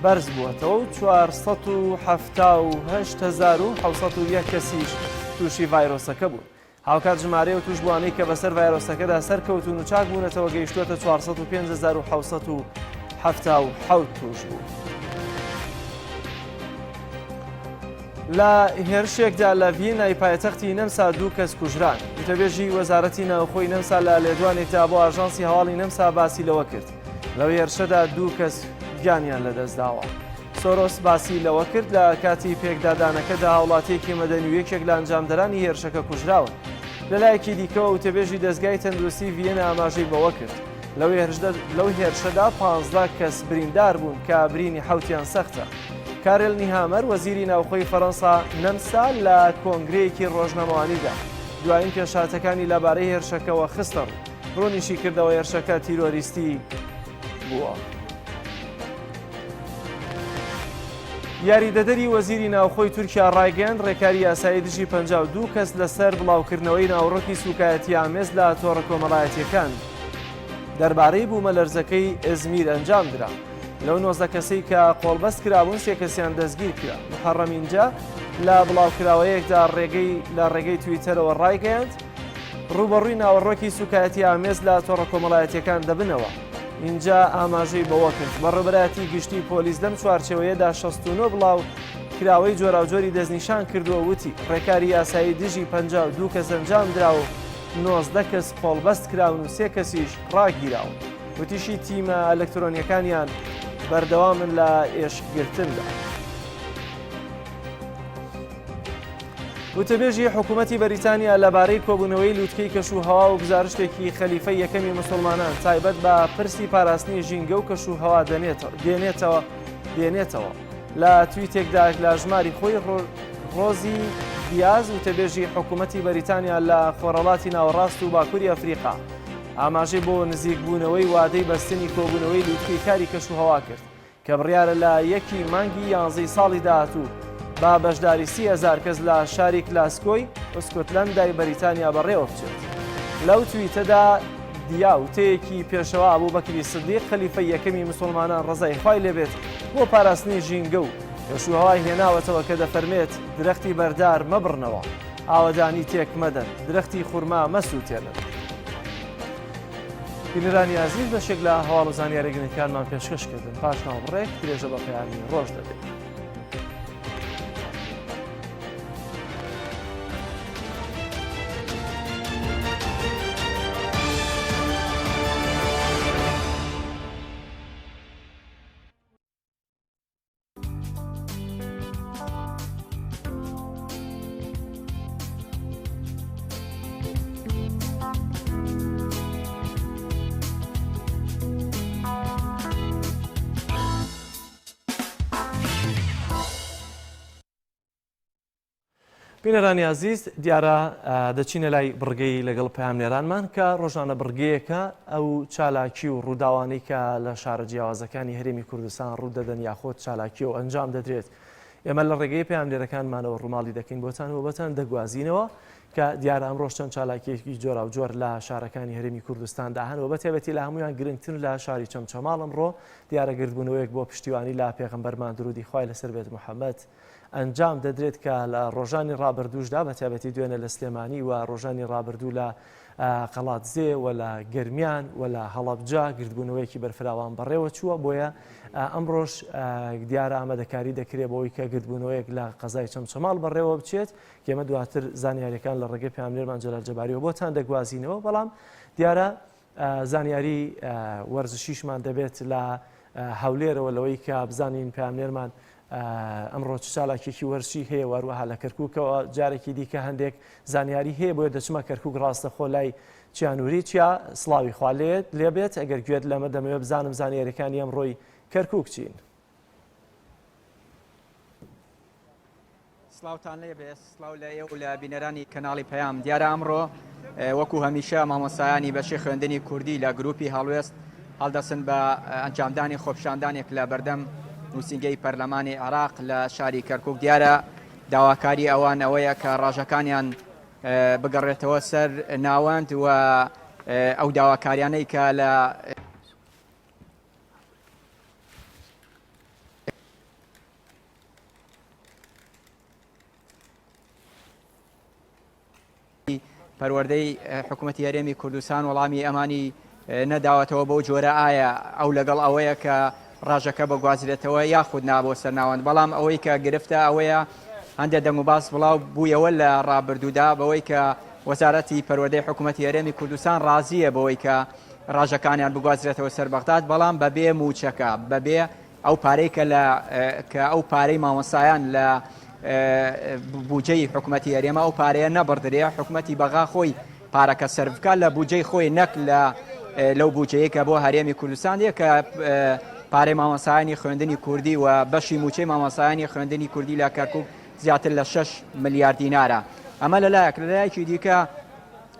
بەرز بووەتەوە و 478,701 کەسیش تووشی ڤایرۆسەکە بوو. هاوکات ژمارە و توشبوانەی کە بەسەر ڤایرۆسەکەدا سەرکەوتون و چاک بوونەتەوە گەیشتووەتە 405,777 توش بوو. لە هێرشێکدا لە ڤینای پایتەختی نەمسا 2 کەس کوژران. وتەبێژی وەزارەتی ناوخۆی نەمسا لە لێدوانێکدا بۆ ئاژانسی هەواڵی نەمسا باسی لەوە کرد. لەو هێرشەدا 2 کەس گیانیان لەدەستداوە. سۆرۆس باسی لەوە کرد لە کاتی پێکدادانەکەدا هاوڵاتیەکی مەدەنی و یەکێک لە ئەنجامدەرانی هێرشەکە کوژراون. لەلایەکی دیکەوە وتەبێژی دەستگای تەندروستی ڤینە ئاماژەی بەوە کرد. لەو هێرشەدا 15 کەس بریندار بوون کە برینی حوتیان سەختە. کارێل نیهامەر وەزیری ناوخۆی فەڕەنسا نەمسا لە کۆنگرەیەکی ڕۆژنامەوانیدا دوایین پێشاتەکانی لەبارەی هێرشەکەەوە خستە ڕوونیشی کردەوە هێرشەکە تیرۆریستی بووە. یاریدەدەری وەزیری ناوخۆی تورکیا ڕایگەیاند ڕێکاری یاسایی دژی 52 کەس لەسەر بڵاوکردنەوەی ناوڕۆکی سوکایەتی ئامێز لە تۆڕە کۆمەڵایەتیەکان دەربارەی بوومە لەرزەکەی ئەزمیر ئەنجام درا. لەو 19 کەسەی کە قۆڵبەست کرابوون 3 کەسیان دەستگیر کرا. محەڕەمینجا لە بڵاوکراوەیەکدا لە ڕێگەی تویتەرەوە ڕایگەیاند ڕوبەڕووی ناوەڕۆکی سوکایەتی ئامێز لە تۆڕە کۆمەڵایەتیەکان دەبنەوە. اینجا ئاماژەی بەوە کرد بەڕێبەتی گشتی پۆلیس لەم چوارچێوەیەدا 69 بڵاو کراوەی جۆراوجۆری دەستنیشان کردووە وتی ڕێکاری یاسایی دژی 52 کەس ئەنجام درا و 19 کەس قۆڵبەست کراون و 3 کەسیش ڕاگیراون. وتیشی تیمە ئەلکترۆنیەکانیان بەردەوامن لە ئێشگرتندا. وتەبێژی حکوومەتی بەریتانیا لەبارەی کۆبوونەوەی لووتکەی کەشوهەوا و گزارشتێکی خەلیفەی یەکەمی مسلمانان تایبەت بە پرسی پاراستنی ژینگە و کەشوهەوا دێنێتەوە. لە تویتێکدا لە ژماری خۆی ڕۆزی دیاز وتەبێژی حکوومەتی بەریتانیا لە خۆرەڵاتی ناوەڕاست و باکووری ئەفریقا ئاماژەی بۆ نزیکبوونەوەی وادەی بەستنی کۆبوونەوەی لووتکەی کاری کەشوهەوا کرد کە بڕیارە لە 1 مانگی 11 ساڵی داهاتوو با بەشداری 30,000 کەس لە شاری کلاسکۆی ئسکۆتلەندای بەریتانیا بەڕێوە بچێت. لەو تویتەدا دیاوتەیەکی پێشەوە ئەبوبەکری سدیق خەلیفەی یەکەمی مسلمانان ڕزای خوای لێبێت بۆ پاراستنی ژینگە و کەشوهەوای هێناوەتەوە کە دەفەرمێت درەختی بەردار مەبڕنەوە، ئاوەدانی تێک مەدەن، درەختی خورما مەسووتێنن. بینەرانی عزیز بەشێک لە هەواڵ و زانیاریگرنگەکانمان پێشکەشکردن پاش ناوەڕێک درێژە بە پەیامی ڕۆژ دەبێت. بینەرانی عزیز دیارە دەچینە لای بڕگەی لەگەڵ پەیامنێرانمان کە ڕۆژانە بڕگەیەکە ئەو چالاکی و ڕووداوانەی کە لە شارە جیاوازەکانی هەرێمی کوردستان ڕوودەدەن یاخۆت چالاکی و ئەنجام دەدرێت. ئێمە لە ڕێگەی پەیامنێرەکانمانەوە ڕووماڵی دەکەین بۆتان و بەتان دەگوازینەوە کە دیارە ئەمڕۆ چەند چالاکیەکی جۆرا و جۆر لە شارەکانی هەرێمی کوردستاندا هەنەوە بەتێبەتی لە هەمویان گرنگتر لە شاری چەمچەماڵ ئەمڕۆ دیارە گردبوونەوەیەک بۆ پشتیوانی لا پێغەمبەرمان درودی خوای لەسەر بێت محەممەد ئەنجام دەدرێت کە لە ڕۆژانی ڕابردووشدا بەتیابەتی دوێنە لە سلێمانی و ڕۆژانی ڕابردوو لە قەڵاتزێ و لە گەرمیان و لە هەڵەبجا گردبوونەوەیەکی بەرفراوان بەڕێوە چووە بۆیە ئەمڕۆژ دیارە ئامادەکاری دەکرێت بۆەوەی کە گردبوونەوەیەک لە قەزای چەمچەماڵ بەڕێوە بچێت ئێمە دواتر زانیاریەکان لە ڕێگەی پەیامنێرمان جەلال جەباریەوە بۆتان دەگوازینەوە بەڵام دیارە زانیاری وەرزشیشمان دەبێت لە هەولێرەوە لەوەی کە بزانین پەیامنێرمان ئەمڕۆ چالاکێکی وەرشی هەیە وەروەها لە کەرکووکەوە جارێکی دیکە هەندێک زانیاری هەیە بۆیە دەچمە کەرکووک ڕاستەخۆ لای چیانووری چیا سڵاوی خوالێت لێبێت ئەگەر گوێت لەمە دەمەوێت بزانم زانیاریەکانی ئەمڕۆی کەرکووک چین. سلااوان لێ بێ سلااو لە ئێو لە بینەرانی کەناڵی پەیام دیارە ئەمڕۆ وەکو هەمیشە مامۆسایانی بەشی خوێندنی کوردی لە گروپی هەڵوێست هەڵدەسن بە ئەنجامدانی خۆپشاندانێک لە بەردەم نووسنگەی پەرلەمانی عێراق لە شاری کەرکووک دیارە داواکاری ئەوان ئەوەیە کە ڕاژەکانیان بگەڕێتەوە سەر ناوەند و ئەو داواکاریانەی کە لە پەروەردەی حکوومەتی هەرێمی کوردستان وەڵامی ئەمانی نەداوەتەوە بەو جۆرە ئایا ئەو لەگەڵ ئەوەیە کە ڕاژەکە بەگوازرێتەوە یاخود نابۆ سەرناوەند بەڵام ئەوەی کە گرفتە ئەوەیە هەندێک دەنگ و باس بڵاو بوویەوە لە ڕابردوودا بەوەی کە وەزارەتی پەروەردەی حکوومەتی هەرێمی کوردستان ڕازیە بەوەی کە ڕاژەکانیان بگوازرێتەوە سەر بەغداد بەڵام بەبێ موچەکە بەبێ ئەو پارەی کە ئەو پارەی مامۆسایان لە بودجەی حکوومەتی هەرێمە ئەو پارەیە نەبڕدرێ حکوومەتی بەغا خۆی پارەکە سەرفکە لە بودجەی خۆی نەک لەو بودجەیە کە بۆ هەرێمی کوردستان کە پارەی مامۆسایانی خوێندنی کوردی و بەشی موچەی مامۆسایانی خوێندنی کوردی لە کەرکووک زیاتر لە 6 ملیارد دینارە. ئەمە لەلایەک لەلایەکی دیکە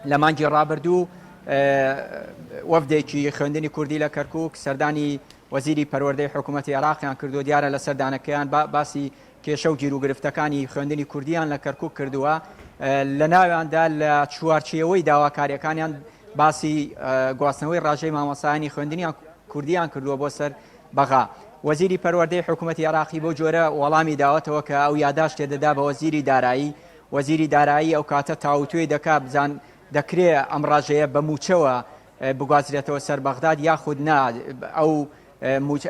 لە مانگی ڕابردوو وەفدێکی خوێندنی کوردی لە کەرکووک سەردانی وەزیری پەروەردەی حکوومەتی عێراقیان کردو دیارە لە سەردانەکەیان باسی کێشە و گیر و گرفتەکانی خوێندنی کوردیان لە کەرکووک کردووە لە ناویاندا لە چوارچێەوەی داواکاریەکانیان باسی گواستنەوەی ڕاژەی مامۆسایانی خوێندنیان کوردیان کردووە بۆ سەر بەغا. وەزیری پەروەردەی حکوومەتی عێراقی بۆ جۆرە وەڵامی داوەتەوە کە ئەو یاداش تێدەدا بە وەزیری دارایی وەزیری دارایی ئەو کاتە تاوتوێی دەکا بزان دەکرێت ئەم ڕاژەیە بە موچەوە بگوازرێتەوە سەر بەغداد یاخود نا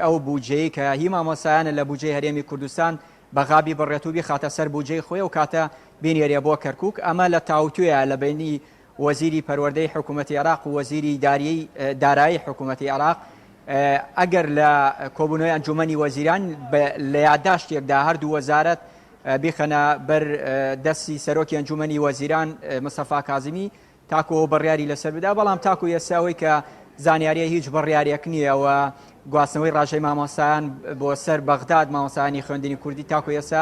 ئەو بودجەی کە هی مامۆسایانە لە بودجەی هەرێمی کوردستان بەغابی بڕێتوبی خاتە سەر بودجەی خۆی و کاتە بینێریە بۆ کەرکووک ئەمە لە تاوتوێە لە بینی وەزیری پەروەردەی حکوومەتی عێراق و وەزیری دارایی حکوومەتی عێراق ئەگەر لە کۆبوونەوەی ئەنجومەنی وەزیران لە یادداشتێکدا هەردوو وەزارەت بیخەنە بەر دەستی سەرۆکی ئەنجومەنی وەزیران مستەفا کازمی تاکو بڕیاری لەسەر بدا بەڵام تاکو ئێستاەوەی کە زانیاریە هیچ بڕیارێک نییەوە گواستنەوەی ڕاژەی مامۆسایان بۆ سەر بەغداد مامۆسایانی خوێندنی کوردی تاکو ئێستا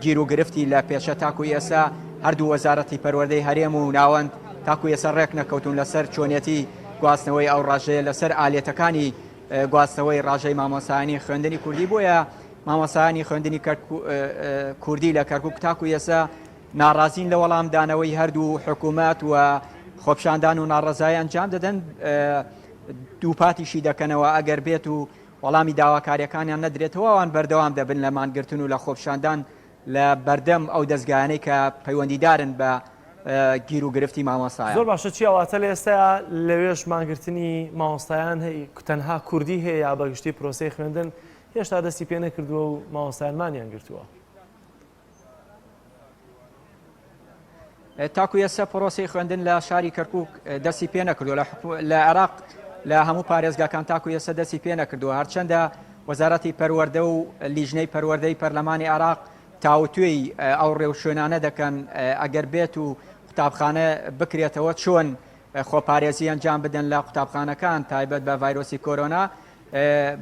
گیر و گرفتی لە پێشە تاکو ئێستا هەردوو وەزارەتی پەروەردەی هەرێم و ناوەند تاکو ئێستا ڕێک نەکەوتون لەسەر چۆنیەتی گواستنەوەی ئەو ڕاژەیە لەسەر ئالێتەکانی گواستنەوەی ڕاژەی مامۆسایانی خوێندنی کوردی بۆیە مامۆسایانی خوێندنی کوردی لە کەرکووک تاکو ئێستا ناڕازین لە وەڵامدانەوەی هەردوو حکوومەت و خۆپشاندان و ناڕەزای ئەنجام دەدەن دووپاتیشی دەکەنەوە ئەگەر بێت و وەڵامی داواکاریەکانیان نەدرێتەوە ئەوان بەردەوام دەبن لە مانگرتن و لە خۆپشاندان لە بەردەم ئەو دەستگایانەی کە پەیوەندیدارن بە گیر و گرفتی مامۆسایان. زۆر باشە چیاواتە لە ئێستا لەوێش مانگرتنی مامۆستایان تەنها کوردی هەیە یا بەگشتی پرۆسەی خوێندن هێشتا دەستی پێ نەکردووە و مامۆستایانمانیان گرتووە؟ تاکو ئێستا پرۆسەی خوێندن لە شاری کەرکووک دەستی پێ نەکردووە لە عێراق لە هەموو پارێزگاکان تاکو ئێستا دەستی پێ نەکردووە هەرچەندە وەزارەتی پەروەردە و لیژنەی پەروەردەی پەرلەمانی عێراق تاوتوێی ئەو ڕێوشوێنانە دەکەن ئەگەر بێت و قوتابخانە بکرێتەوە چۆن خۆپارێزی ئەنجام بدەن لە قوتابخانەکان تایبەت بە ڤایرۆسی کۆرۆنا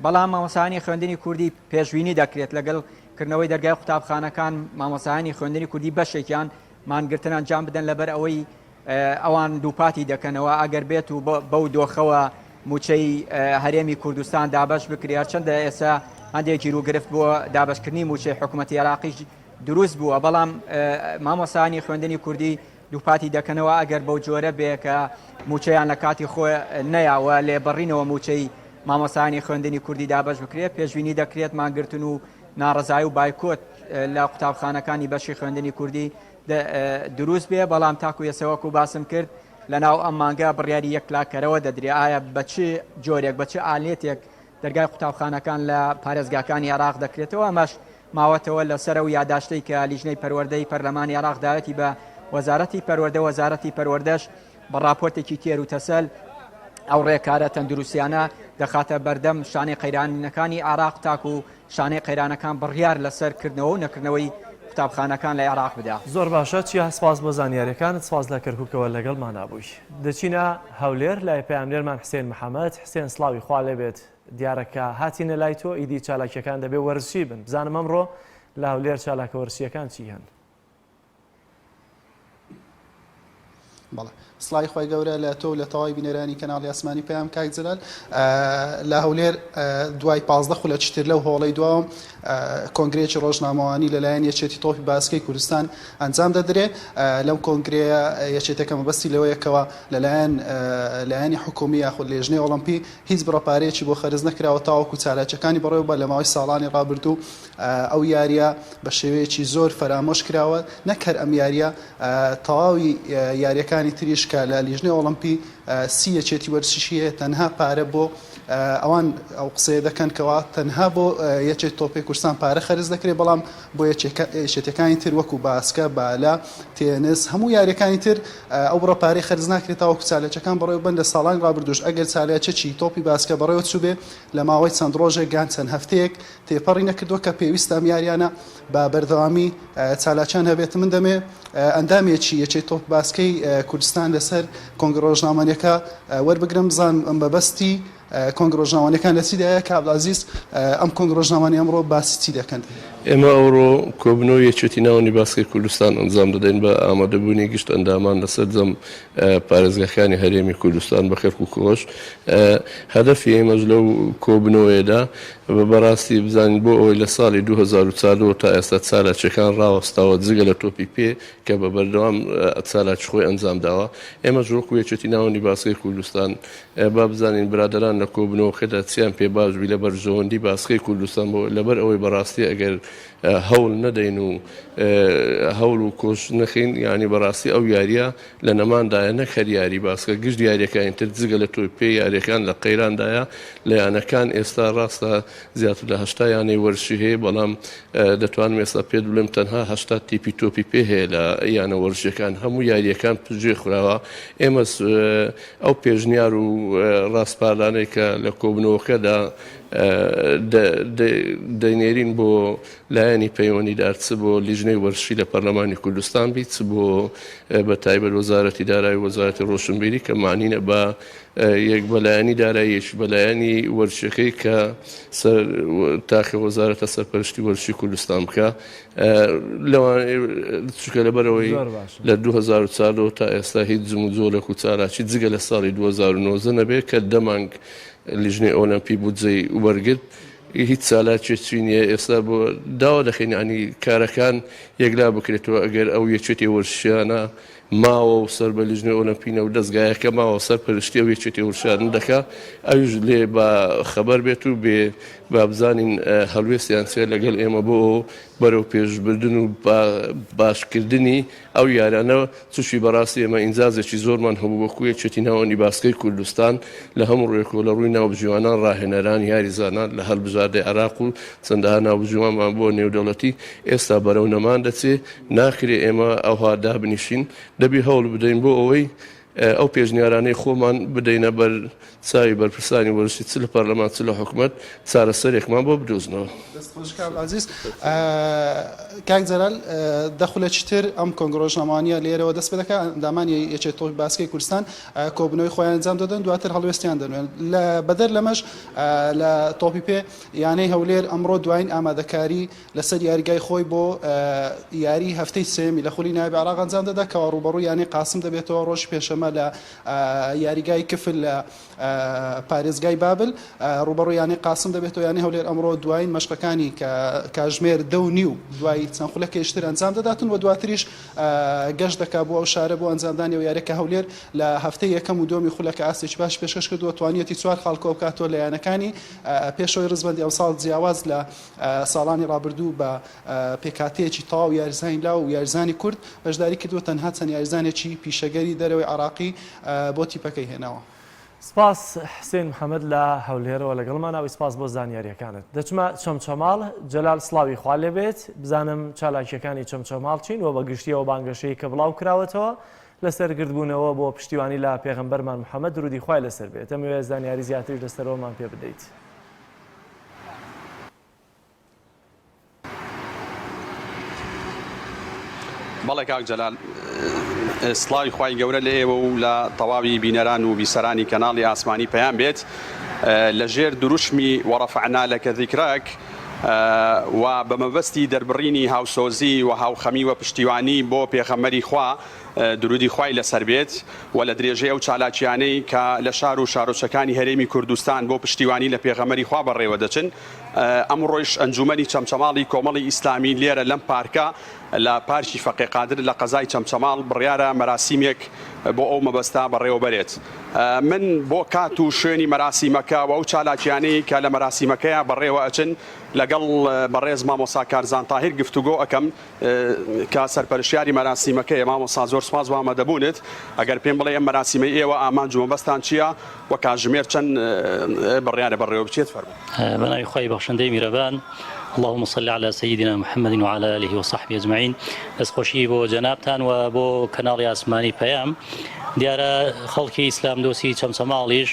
بەڵام مامۆسایانی خوێندنی کوردی پێشبینی دەکرێت لەگەڵ کردنەوەی دەرگای قوتابخانەکان مامۆسایانی خوێندنی کوردی بەشێکیان مانگرتنان جام بدەن لەبەر ئەوەی ئەوان دووپاتی دەکەنەوە ئەگەر بێت و بەو دۆخەوە موچەی هەرێمی کوردستان دابش بکرێ هەرچەندە ئێستا هەندێکی ڕووگرفت بۆ دابشکردنی موچەی حکوومەتی عێراقیش دروست بووە بەڵام مامۆسایانی خوێندنی کوردی دووپاتی دەکەنەوە ئەگەر بەو جۆرە بێ کە موچەیان لە کاتی خۆ نەیاوە لێبەڕینەوە موچەی مامۆسایانی خوێندنی کوردی دابش بکرێت پێشبینی دەکرێت مانگرتن و ناڕزایی و بایکۆت لە قوتابخانەکانی بەشی خوێندنی کوردی دروست بێ بەڵام تاکو ێسەوەکو باسم کرد لە ناو ئەم مانگە بڕیاری یەکلاکەرەوە دەدرێ ئایا بە چ جۆرێک بە چ ئالێتێک دەرگای قوتابخانەکان لە پارێزگاکانی عێراق دەکرێتەوە ئەمەش ماوەتەوە لەسەر و یاداشتەی کە لیژنەی پەروەردەی پەرلەمانی عێراق داوەتی بە وەزارەتی پەروەردە وەزارەتی پەروەردەش بە راپۆرتێکی تێر و تەسەل ئەو ڕێکارە تەندروستیانە دەخاتە بەردەم شانەی قەیرانەکانی عێراق تاکو و شانەی قەیرانەکان بڕیار لەسەرکردنەوە و نەکردنەوەی قوتابخانەکان لە عێراق بدە. زۆر باشە چیا سپاس بۆ زانیاریەکانت سپاس لە کەرکووکەوە لەگەڵمان نابووی. دەچینە هەولێر لای پەیامنێرمان حسێن محەممەد حسێن سڵاوی خوا لێبێت دیارەکە هاتینە لای تۆ ئیدی چالاکیەکان دەبێ وەرزشی بن بزانم ئەمڕۆ لە هەولێر چالاکە وەرزشیەکان چی هەن؟ بەڵێ سڵای خۆی گەورە لە تۆ لە تەواوی بینەرانی کەناڵی ئاسمانی پێیان کاک جەلال لە هەولێر دوای 15 خولەکتر لەو هۆڵەی دواوم کۆنگرێکی ڕۆژنامەوانی لەلایەن یەکێتی تۆپی باسکەی کوردستان ئەنجام دەدرێ لەم کۆنگرەیە یەکێتەکە مەبەستی لەوەیەکەوە لەلایەنی حکومی یاخود لێژنەی ئۆڵمپی هیچ بڕەپارەیەکی بۆ خەرز نەکراوە تاوەکو چالاکیەکانی بەڕێوە بە لە ماوەی ساڵانی ڕابردوو ئەو یاریە بە شێوەیەکی زۆر فەرامۆش کراوە نەکەر ئەم یاریە تەواوی یاریەکانی تریش کە لە لیژنەی ئۆڵمپی سی یەکێتی وەرزشیە تەنها پارە بۆ ئەوان ئەو قسەیە دەکەن کەوا تەنها بۆ یەکێت تۆپی کوردستان پارە خەرز دەکرێت بەڵام بۆ یەکێتەکانی تر وەکو باسکە بالا تێنس هەموو یاریەکانی تر ئەو بڕەپارەی خەرز ناکرێتەوە چالێکەکان بەڕێوە بن لە ساڵانی ڕابردوش ئەگەر چالێکێکی تۆپی باسکە بەڕێوە چوو بێ لە ماوەی چەند ڕۆژێک گان چەند هەفتەیەک تێپەڕی نەکردووە کە پێویستە ئەم یاریانە بە بەردەوامی چالاکیان هەبێت من دەمێ ئەندامێکی یەکێت تۆپ باسکەی کوردستان لەسەر کۆنگرە ڕۆژنامەیەەکە وەربگرم بزان بەبەستی کۆنگرە ڕۆژنامەیەەکان لە چیدایە کابلازیز ئەم کۆنگرە ڕۆژنامانی ئەمڕۆ باسی چی دەکەن؟ ئێمە ئەوڕۆ کۆبنەوەی یەکێتی ناوەنی باسکەی کوردستان ئەنجام دەدەین بە ئامادەبوونی گشت ئەندامان لەسەر جەم پارێزگاکانی هەرێمی کوردستان بە خێرک و کۆش هەدەفی ئێمەش لەو کۆبنەوەیەدا بەڕاستی بزانین بۆ ئەوەی لە ساڵی 2004 تا ئێستا چالاکیەکان ڕاوەستاوە جگە لە تۆپی پێ کە بە بەردەوام چالاکی خۆی ئەنجام داوە ئێمە ژۆکو یەکێتی ناوەنی باسکەی کوردستان با بزانین برادران لە کۆبنەوەکەدا چیان پێ باشبی لە بەرژەوەندی باسکەی کوردستان بۆ لەبەر ئەوەی بەڕاستی ئەگەر هەوڵ نەدەین و هەوڵ و کۆش نەخین ینی بەڕاستی ئەو یاریە لە نەماندایە نەکەر یاری باسکە گشت یاریەکانی تر جگە لە تۆی پێ یاریەکان لە قەیراندایە لە یانەکان ئێستا ڕاستە زیاتر لە هەشتا یانەی وەرشی هەیە بەڵام دەتوانم ئێستا پێ بڵێم تەنها هەشتا تیپی تۆپی پێ هەیە لە یانە وەرشەکان هەموو یاریەکان پژێ خوراوە ئێمە ئەو پێشنیار و ڕاستپالانەی کە لە کۆبنەوەکەدا دەینێرین بۆ لایەنی پەیوەندیدار چ بۆ لیژنەی وەرزشی لە پەرلەمانی کوردستان بیت چ بۆ بە تایبەت وەزارەتی دارایی وەزارەتی ڕۆشنبیری کە معنینە بە یەک بەلایەنی داراییەکی بەلایەنی وەرزشەکەی کە تاخە وەزارەتە سەرپەرشتی وەرزشی کوردستان بکە چونکە لەبەرەوەی لە 2004 تا ئێستا هیچ جم و جۆلێک و چالاکی جگە لە ساڵی 2009 نەبێت کە دەمانگ لیژنەی ئۆلمپی بودجەی وەرگرت هیچ چالاکێکی نییە ئێستا بۆ داوا دەخین ینی کارەکان یەکلا بکرێتەوە ئەگەر ئەو یەکێتی وەرزشیانە ماوە و سەر بە لیژنەی ئۆلمپینە و دەستگایەکە ماوە سەر پەرشتی و یەکێتی وەرزشیان دەکا ئەویش لێ بە خەبەر بێت و بێ با بزانین هەڵوێستیان سێ لەگەڵ ئێمە بۆ بەرەو پێشبردن و باشکردنی ئەو یارانە تووشی بەڕاستی ئێمە ئینجازێکی زۆرمان هەبوو وەکو یەکێتی ناوەنی باسکەی کوردستان لە هەموو ڕێکۆ لە ڕووی ناوبژیوانان ڕاهێنەران یاریزانان لە هەڵبژاردەی عێراق و چەندەها ناوبژیوانمان بۆ نێودەوڵەتی ئێستا بەرەو نەمان دەچێ ناکرێ ئێمە ئەوها دابنیشین دەبی هەوڵ بدەین بۆ ئەوەی ئەو پێشنیارانەی خۆمان بدەینە بەر چاوی بەرپرسانی وەرزشی چ لە پەرلەمان چ لە حکوومەت چارەسەرێکمان بۆ بدۆزنەوە. عزیز کاک جەلال دەخولە چتر ئەم کۆنگڕۆژنامانیە لێرەوە دەست پێ دەکات ئەندامانی یەکێت تۆپی باسکەی کوردستان کۆبنەوەی خۆیان ئەنجام دەدەن دواتر هەڵوێستیان دەنوێن لە بەدەر لەمەش لە تۆپی پێ یانەی هەولێر ئەمڕۆ دوایین ئامادەکاری لەسەر یاریگای خۆی بۆ یاری هەفتەی سێمی لە خولی نایب عراق ئەنجام دەدا کە ڕوبەڕوو یانی قاسم دەبێتەوە ڕۆژ پێشەمە لە یاریگای کفل لە پارێزگای بابل ڕوبەڕوو یانی قاسم دەبێتەوە یانی هەولێر ئەمڕۆ دوایین مەشقەکانی کاژمێر 2.5 دوای چەند خولەکە یشتر ئەنجام دەداتن و دواتریش گەشت دەکا بۆ ئەو شارە بۆ ئەنجامدانی و یاریەکە هەولێر لە هەفتەی یەکەم و دومی خولەکە ئاستێکی باش پێشکەش کردووە توانیەتی 4 خاڵکۆ بکاتەوە لە یانەکانی پێشەوەی ڕزبەندی ئەمساڵ جیاواز لە ساڵانی ڕابردوو بە پێکاتەیەکی تەواو یاریزانی لا و یاریزانی کورد بەشداری کردووە تەنها چەند یاریزانێکی پیشەگەری دەرەوەی عراقی بۆ تیپەکەی هێناوە. سپاس حسین محەممەد لە هەولێرەوە لەگەڵمان ناوی سپاس بۆ زانیاریەکانت دەچمە چەمچەماڵ جەلال سڵاوی خوا لێبێت بزانم چالاکیەکانی چەمچەماڵ چین و بە گشتیەوە بانگەشەی کە بڵاو کراوەتەوە لەسەر گردبوونەوە بۆ پشتیوانی لە پێغەمبەرمان محەممەد درودی خوای لەسەر بێت ئەمەوێ زانیاری زیاتر لەسەرەوەمان پێ بدەیت. بەڵێ کاک جەلال سڵاوی خوای گەورە لە ئێوە و لە تەواوی بینەران و بیسەرانی کەناڵی ئاسمانی پەیام بێت لە ژێر دروشمی وەڕەفعنا لەکە ذیکراک و بە مەبەستی دەربڕینی هاوسۆزی و هاوخەمی و پشتیوانی بۆ پێغەمبەری خوا درودی خوای لەسەر بێت و لە درێژەی ئەو چالاکیانەی کە لە شار و شارۆچەکانی هەرێمی کوردستان بۆ پشتیوانی لە پێغەمبەری خوا بەڕێوە دەچن ئەمڕۆیش ئەنجومەنی چەمچەماڵی کۆمەڵی ئیسلامی لێرە لەم پارکە لە پارکی فەقێ قادر لە قەزای چەمچەماڵ بڕیارە مەراسیمێک بۆ ئەو مەبەستا بەڕێوە بەرێت. من بۆ کات و شوێنی مەراسیمەکە و ئەو چالاکیانەی کە لە مەراسیمەکەیە بەڕێوە ئەچن لەگەڵ بەڕێز مامۆستا کارزان تاهیر گفتوگۆ ئەەکەم کە سەرپەرشیاری مەراسیمەکەی مامۆستا زۆر سپاس بۆ ئامادەبوونت ئەگەر پێم بڵێ ئەم مەراسیمەی ئێوە ئامانج و مەبەستان چییە و کاتژمێر چەند بڕیارە بەڕێوە بچێت فەرموو. بەناوی خوای بەخشەندەی میرەبان اللهم صل على سيدنا محمد وعلى آله وصحبه أجمعين. دەستخۆشی بۆ جەنابتان و بۆ کەناڵی ئاسمانی پەیام. دیارە خەڵکی ئیسلام دۆسی چەمچەماڵیش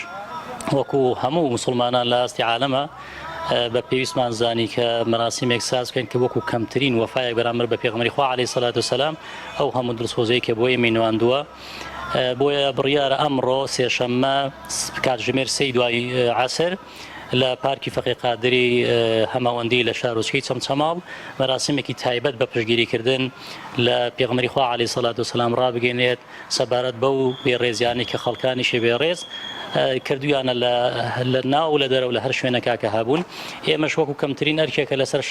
وەکو هەموو مسلمانان لە ئاستی عالەمە بە پێویستمان زانی کە مەراسیمێک ساز بکەن کە وەکو کەمترین وەفایەک بەرامبەر بە پێغەمبەری خوا عەلەیهی سەلات وسەلام ئەو هەموو دڵسۆزەیە کە بۆ ئێمە نواندووە بۆیە بڕیارە ئەمڕۆ سێشەممە کاتژمێر 3 دوای عەسر لە پارکی فەقێ قادری هەماوەندی لە شارۆچکەی چەمچەماڵ مەراسیمێکی تایبەت بە پشتگیریکردن لە پێغەمبەری خوا عەلەیهی سەلات وسەلام ڕابگەێنێت سەبارەت بەو بێڕێزیانی کە خەڵکانیشی بێڕێز کردویانە لە ناو لە دەرەوە لە هەر شوێنەکە کە هەبوون ئێمەش وەکو کەمترین ئەرکێکە لەسەر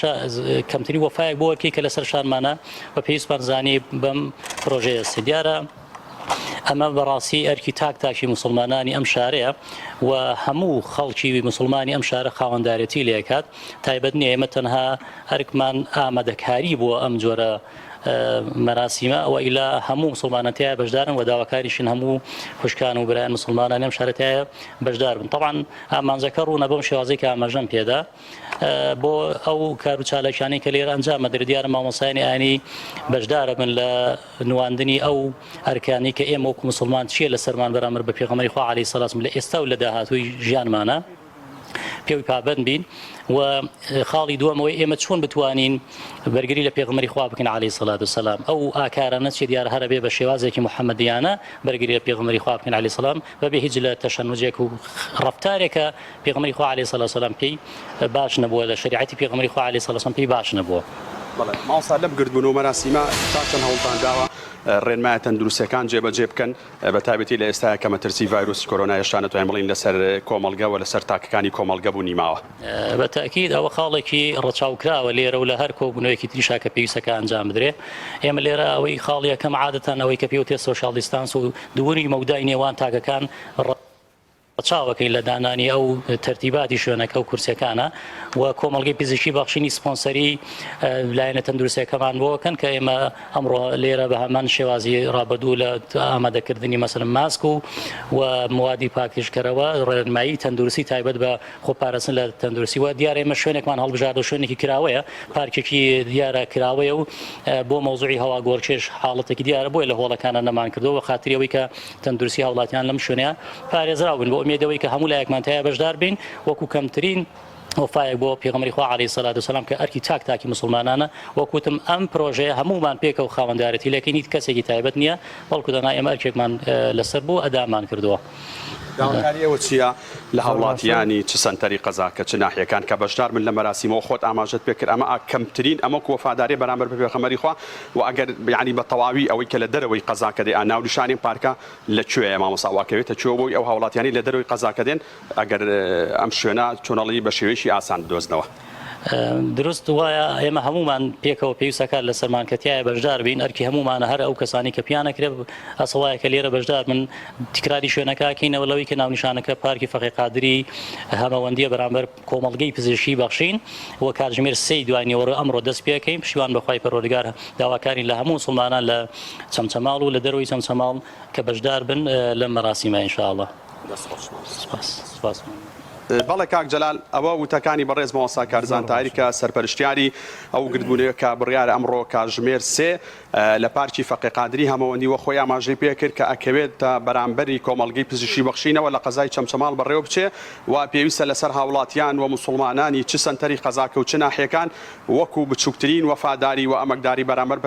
کەمترین وەفایەک بۆ ئەرکێک کە لەسەر شانمانە بە پێویستمان زانی بەم پرۆژەیە دیارە ئەمە بەڕاستی ئەرکی تاکی مسلمانانی ئەم شارەیە و هەموو خەڵکی مسلمانی ئەم شارە خاوەندارەتی لێکات تایبەت نیە ئێمە تەنها ئەرکمان ئامادەکاری بۆ ئەم جۆرە مەراسیمە ئەوە ئیلا هەموو مسلمانەتەیە بەشدارن و داواکاریشن هەموو خوشکان و برایان مسلمانان ئەم شارەتەیە بەشدار بن. طبعاً ئامانجەکە ڕوونە بەم شێوازەی کە ئاماژەم پێدا بۆ ئەو کار و چالاکیانەی کە لێرە ئەنجامە دیارە مامۆسایانی ئاینی بەشدارە بن لە نواندنی ئەو ئەرکانی کە ئێمە وەکو مسلمان چیە لە سەرمان بەرامبەر بە پێغەمبەری خوا عەلەیهی سەلات لە ئێستا و لە داهاتووی ژیانمانە پێوی پابند بین و خاڵی دووەمەوەی ئێمە چۆن بتوانین بەرگری لە پێغەمبەری خوا بکەین عەلەیهی سەلات وسەلام ئەو ئاکارانە چی دیارە هەرە بێ بە شێوازێکی محەممەدیانە بەرگری لە پێغەمبەری خوا بکەین عەلەیهی سەلام بەبێ هیچ لە تەشەنوجێک و ڕەفتارێکە پێغەمبەری خوا عەلەیهی سەلات وسەلام پێی باش نەبووە لە شریعەتی پێغەمبەری خوا عەلەیهی سەلات وسەلام پێی باش نەبووە. بەڵێ ماوەستا لەم گردبوون و مەراسیمە تا چەند هەوڵتان داوە ڕێنمایە تەندروستیەکان جێبەجێ بکەن بە تایبەتی لە ئێستا کە مەترسی ڤایرۆسی کۆرۆنا هێشتا نەتوانین بڵین لەسەر کۆمەڵگە و لەسەر تاکەکانی کۆمەڵگە بوونی ماوە. بە تاکید ئەوە خاڵێکی ڕەچاوکراوە لێرە و لە هەر کۆبوونەوەیەکی تریشا کە پێویستەکە ئەنجام بدرێ ئێمە لێرە ئەوەی خاڵیەکەم عادەتەن ئەوەی کە پێوتێ سۆشیاڵ دیستانس و دووری مەودای نێوان تاکەکان چاوەکەی لە دانانی ئەو تەرتیباتی شوێنەکە و کورسەکانە و کۆمەڵگەی پزیشکی بەخشینی سپۆنسەری لایەنە تەندروستیەکەمان بۆکەن کە ئێمە ئەمڕۆ لێرە بە هەمان شێوازی ڕابردوو لە ئامادەکردنی مەسەن ماسک و موادی پاکیشکەرەوە ڕێنمایی تەندروستی تایبەت بە خۆپارێزن لە تەندروستی و دیارە ئێمە شوێنێکمان هەڵبژاردە و شوێنێکی کراوەیە پارکێکی دیارە کراوەیە و بۆ مۆزوعی هەوا گۆڕکێش حاڵەتێکی دیارە بۆی لە هۆڵەکانە نەمان کردەوە خااتریەوەی کە تەندروستی هاوڵاتیان لەم شوێنە پارێزراون بۆ ئومێدەوەی کە هەموو لایەکمانتەیە بەشدار بین وەکو کەمترین وفایەک بۆ پێغەمبەری خوا عەلەیهی سەلات وسەلام کە ئەرکی تاکی مسلمانانە وەکوتم ئەم پرۆژەیە هەمومان پێکە و خاوەندارەتی لەکەی نیت کەسێکی تایبەت نییە بەڵکو دەنا ئێمە ئەرکێکمان لەسەر بوو ئەدامان کردووە. داواکاری ئەوە چییە لە هاوڵاتیانی چ سەنتەری قەزاکە چ ناحیەکان کە بەشدار من لە مەراسیمەوە خۆت ئاماژەت پێ کرد ئەمە کەمترین ئەمە وەفاداری بەرامبەر بە پێغەمبەری خوا و ئەگەر یعنی بە تەواوی ئەوەی کە لە دەرەوەی قەزاکە دێ ناونیشانی پارکە لەکوێیە مامۆستا واکەوێتە کوێ بۆی ئەو هاوڵاتیانی لە دەرەوەی قەزاکە دێن ئەگەر ئەم شوێنە چۆنەڵی بە شێوەیەکی ئاسان بدۆزنەوە. دروست وایە ئێمە هەمومان پێکەوە پێویستەکە لە سەرمانکەتیایە بەشدار بین ئەرکی هەمومانە هەر ئەو کەسانی کە پیانەکرێ ئەسەوایە کە لێرە بەشدار من تکراری شوێنەکەکەینەوە لەوەی کە ناونیشانەکە پارکی فەقی قادری هەمەوەندیە بەرامبەر کۆمەڵگەی پزیشکی بەخشین و کاتژمێر 3 دوانیەوە ئەمڕۆ دەست پێکەین پشتیوان بەخوای پەروەردگار داواکارین لە هەموو مسلمانان لە چەمچەماڵ و لە دەروی چەمچەماڵ کە بەشدار بن لەم مەراسیمە ئینشاءالله. سپاس. بەڵێ کاک جەلال ئەوە وتەکانی بەڕێز مامۆستا کارزان تاهیری کە سەرپەرشتیاری ئەو گردبوونەیە کە بڕیارە ئەمڕۆ کاتژمێر 3 لە پارکی فەقی قادری هەمەوەندی وە خۆی ئاماژەی پێ کرد کە ئەکەوێت بەرامبەری کۆمەڵگەی پزیشکی بەخشینەوە لە قەزای چەمچەماڵ بەڕێوە بچێ و پێویستە لەسەر هاوڵاتیان و مسلمانانی چ سەنتەری قەزاکە و چ ناحیەکان وەکو بچووکترین وەفاداری و ئەمەکداری بەرامبەر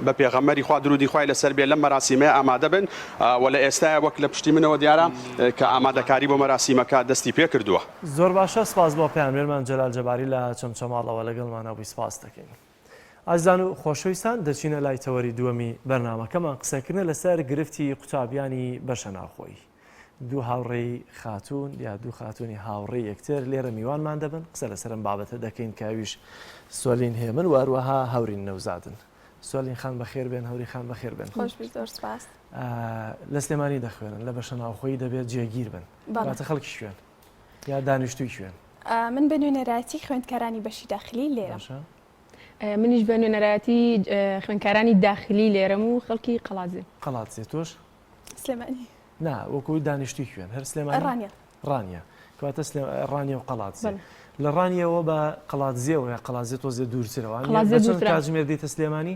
بە پێغەمبەری خوا درودی خوای لەسەر بێ لەم مەراسیمەیە ئامادە بن و لە ئێستاە وەک لە پشتی منەوە دیارە کە ئامادەکاری بۆ مەراسیمەکە دەستی پێ کردووە. زۆر باشە سپاس بۆ پەیامێرمان جەلال جەباری لە چەمچەماڵەوە لەگەڵمانەوەی سپاس دەکەین. ئازیزان و خۆشەویستان دەچینە لای تەوەری دووەمی بەرنامەکەمان قسەکردن لەسەر گرفتی قوتابیانی بەشە ناوخۆیی. دوو هاوڕێی خاتون یا دوو خاتونی هاوڕێی یەکتر لێرە میوانمان دەبن قسە لەسەرم بابەتە دەکەین کاویش سوالین هێمن و هەروەها هەورین نەوزادن. سوالین خان بەخێر بێن هەوری خان بەخێر بێن. زۆر سپاس. لە سلێمانی دەخوێنن لە بەشە ناوخۆیی دەبێت جێگیر بن. واتە خەڵکی شوێن یا دانیشتوی شوێن. من بە نوێنەرایەتی خوێندکارانی بەشی داخلی لێرە. منیش بە نوێنەرایەتی خوێندکارانی داخلی لێرەم و خەڵکی قەڵاتزێ. قەڵاتزێ تۆش؟ سلێمانی. نا وەکوی دانیشتوی خوێن هەر سلێمانی؟ ڕانیە. کەواتە ڕانیە و قەڵاتزێ. لە ڕانیەوە بە قەڵاتزێەوە یا قەڵاتزێ تۆزێ دوورترەوە. چەند کاتژمێر دێتە سلێمانی؟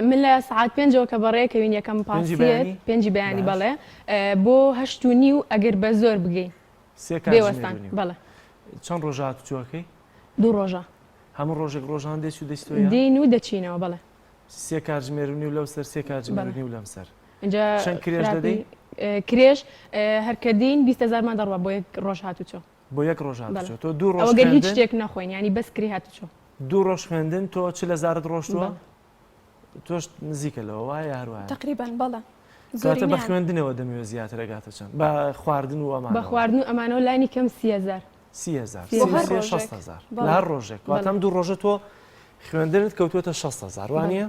من لە سعات 5ەوە کە بەڕێکەوین یەکەم پاسیێت 5 بەیانی بەڵێ بۆ 8:30 و ئەگەر بە زۆر بگەین. بێوەستان بەڵێ. چەند ڕۆژە هاتوچۆکەی؟ 2 ڕۆژە. هەموو ڕۆژێک ڕۆژان دێچ و دەستۆ دین و دەچینەوە بەڵێ. 3 کاتژمێر و نیو لەو سەر 3 کاتژمێر و نیو لەم سەر. اینجا چەند کرێژ دەدەی؟ کرێژ هەرکەدین 20,000مان دەڕوە بۆ یەک ڕۆژ هاتوچۆ. بۆ یەک ڕۆژ هاتوچۆ. تۆ 2 ڕۆژ ئەوەگەر هیچ شتێک نەخۆین ینی بەس کری هاتوچۆ. 2 ڕۆژ خوێندن تۆ چ لە زارت ڕۆشتووە؟ تۆش نزیکە لەوە وایە هەروایە. تقریباً بەڵێ. زۆرتە بە خوێندنەوە دەمەوێت زیاتر ئەگاتە چەند بە خواردن و ئەمان بە خواردن و ئەمانەوە لانی کەم 30,000 60,000 لە هەر ڕۆژێک واتەم 2 ڕۆژە تۆ خوێندنت کەوتوێتە 60,000 وانە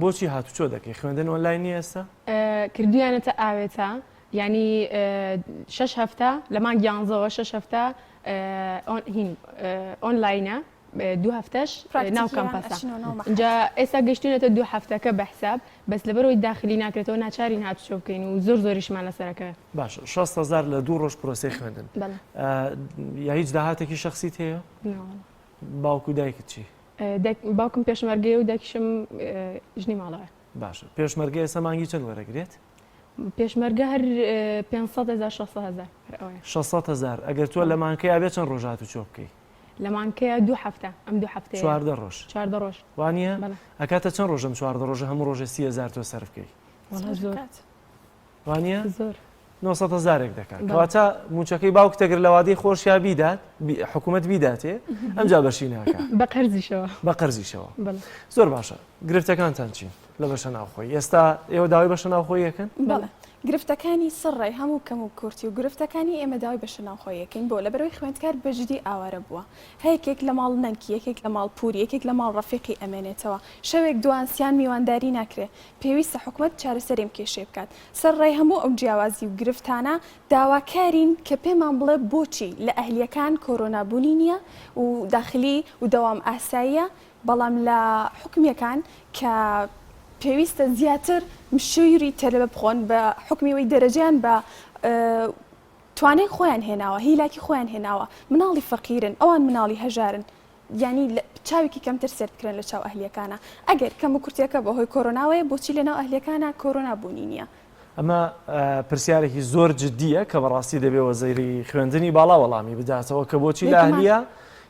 بۆچی هاتوچۆ دەکەی خوێندن ئۆنلاین نیە ئێستا؟ کردویانەتە ئاوێتە ینی 6 هەفتە لە مانگی 11ەوە 6 هەفتە ئۆنلاینە 2 هەفتەش ناو کەمپەسە. اینجا ئێستا گەشتونەتە 2 هەفتەکە بە حساب بەس لەبەرەوەی داخلی ناکرێتەوە ناچارین هاتوچۆ بکەین و زۆر زۆریشمان لەسەرەکە. باش 60,000 لە 2 ڕۆژ پرۆسی خوێندن. یا هیچ داهاتێکی شخصیت هەیە؟ باوکو دایکت چی؟ باوکم پێشمەرگەی و دایکیشم ژنی ماڵەوە. باشە پێشمەرگە ئێستا مانگی چەند وەرەگرێت؟ پێشمەرگە هەر 500,000 600,000 600,000 ئەگەر تۆ لە مانکەی ئابێت چەند ڕۆژ هاتوچۆ بکەی؟ لە مانکەیە 2 هەفتە ئەم 2 هەفتەیە 14 ڕۆژ 14 ڕۆژ وانە ئەکاتە چەند ڕۆژم 14 ڕۆژە هەموو ڕۆژە 30,000 تۆ سەرف بکەی وانە زۆر 900,000 دەکات کەواتە موچەکەی باوک تەگەر لە وادەی خۆشیا بیدات حکوومەت بیداتێ ئەمجا بەشی ناکات بە قەرزیشەوە بە قەرزیشەوە زۆر باشە گرفتەکانتان چین لە بەشە ناوخۆی ئێستا ئێوە داوای بەشە ناوخۆی یەکەن بەڵێ گرفتەکانی سڕی هەموو کەم و کورتی و گرفتەکانی ئێمە داوای بەشە ناوخۆیەکەین بۆ لە بەرەوەی خوێندکار بەجددی ئاوارە بووە هەیەکێک لە ماڵ نەنکی یەکێک لە ماڵ پووری یەکێک لە ماڵ ڕەفیقی ئەمێنێتەوە شەوێک دوانسیان میوانداری ناکرێ پێویستە حکوومەت چارەسەریم کێشێ بکات سەرڕێی هەموو ئەو جیاوازی و گرفتانە داواکارین کە پێمان بڵێ بۆچی لە ئەهلیەکان کۆرۆنابوونی نییە و داخلی و دەوام ئاساییە بەڵام لە حکومیەکان کە پێویستە زیاتر مشویری تەلەبە بخۆن بە حکمیەوەی دەرەجیان بە توانای خۆیان هێناوە هیلاکی خۆیان هێناوە مناڵی فەقیرن ئەوان مناڵی هەژارن ینی چاوێکی کەمتر سێر بکرێن لە چاو ئەهلیەکانە ئەگەر کەم و کورتیەکە بەهۆی کۆرۆناوەیە بۆچی لەناو ئەهلیەکانە کۆرۆنابوونی نییە ئەمە پرسیارێکی زۆر جددیە کە بەڕاستی دەبێ وەزەیری خوێندنی باڵا وەڵامی بداتەوە کە بۆچی لە ئەهلیە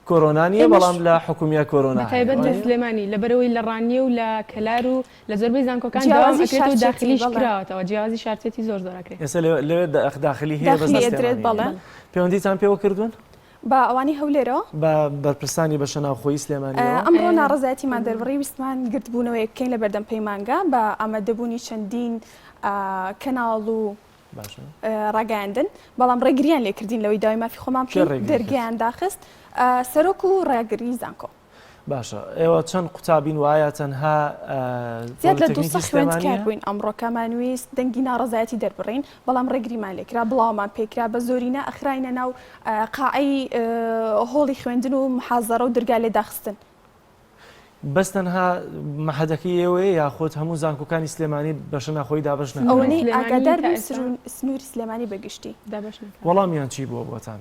کۆرۆنانیە بەڵام لە حکومیە کۆرۆنا تایبەت لە سلێمانی لەبەرەوەی لە ڕانیە و لە کەلار و لە زۆربەی زانکۆکان داوام ئەکرێت و داخلیش کراوەتەوە جیاوازی شارچێتی زۆر زۆرەکرێت ئێستا لەوێ داخلی هەیە بەڵێ پەیوەندیتان پێوە کردوون بە ئەوانی هەولێرەوە بە بەرپرسانی بەشە ناوخۆیی سلێمانیەوە ئەمڕۆ ناڕەزایەتیمان دەربڕی ویستمان گرتبوونەوەی بکەین لە بەردەم پەیمانگا بە ئامادەبوونی چەندین کەناڵ و ڕاگەاندن بەڵام ڕێگریان لێکردین لەوەی داوای مافی خۆمان دەرگیان داخست سەرۆک و ڕاگری زانکۆ باشە ئێوە چەند قوتابین وایە تەنها زیاد لە 200 خوێندکار بووین ئەمڕۆکەمانویست دەنگی ناڕەزایەتی دەربڕین بەڵام ڕێگریمان لێکرا بڵاومان پێکرا بە زۆرینە ئەخراینە ناو قاعەی هۆڵی خوێندن و محازەرە و دەرگا لێ داخستن بەس تەنها مەحەدەکەی ئێوەیە یاخۆت هەموو زانکۆکانی سلێمانی بەشە ناخۆی دابش نەکەن ئەوەی ئاگادار سنووری سلێمانی بەگشتی وەڵامیان چی بووە بۆتان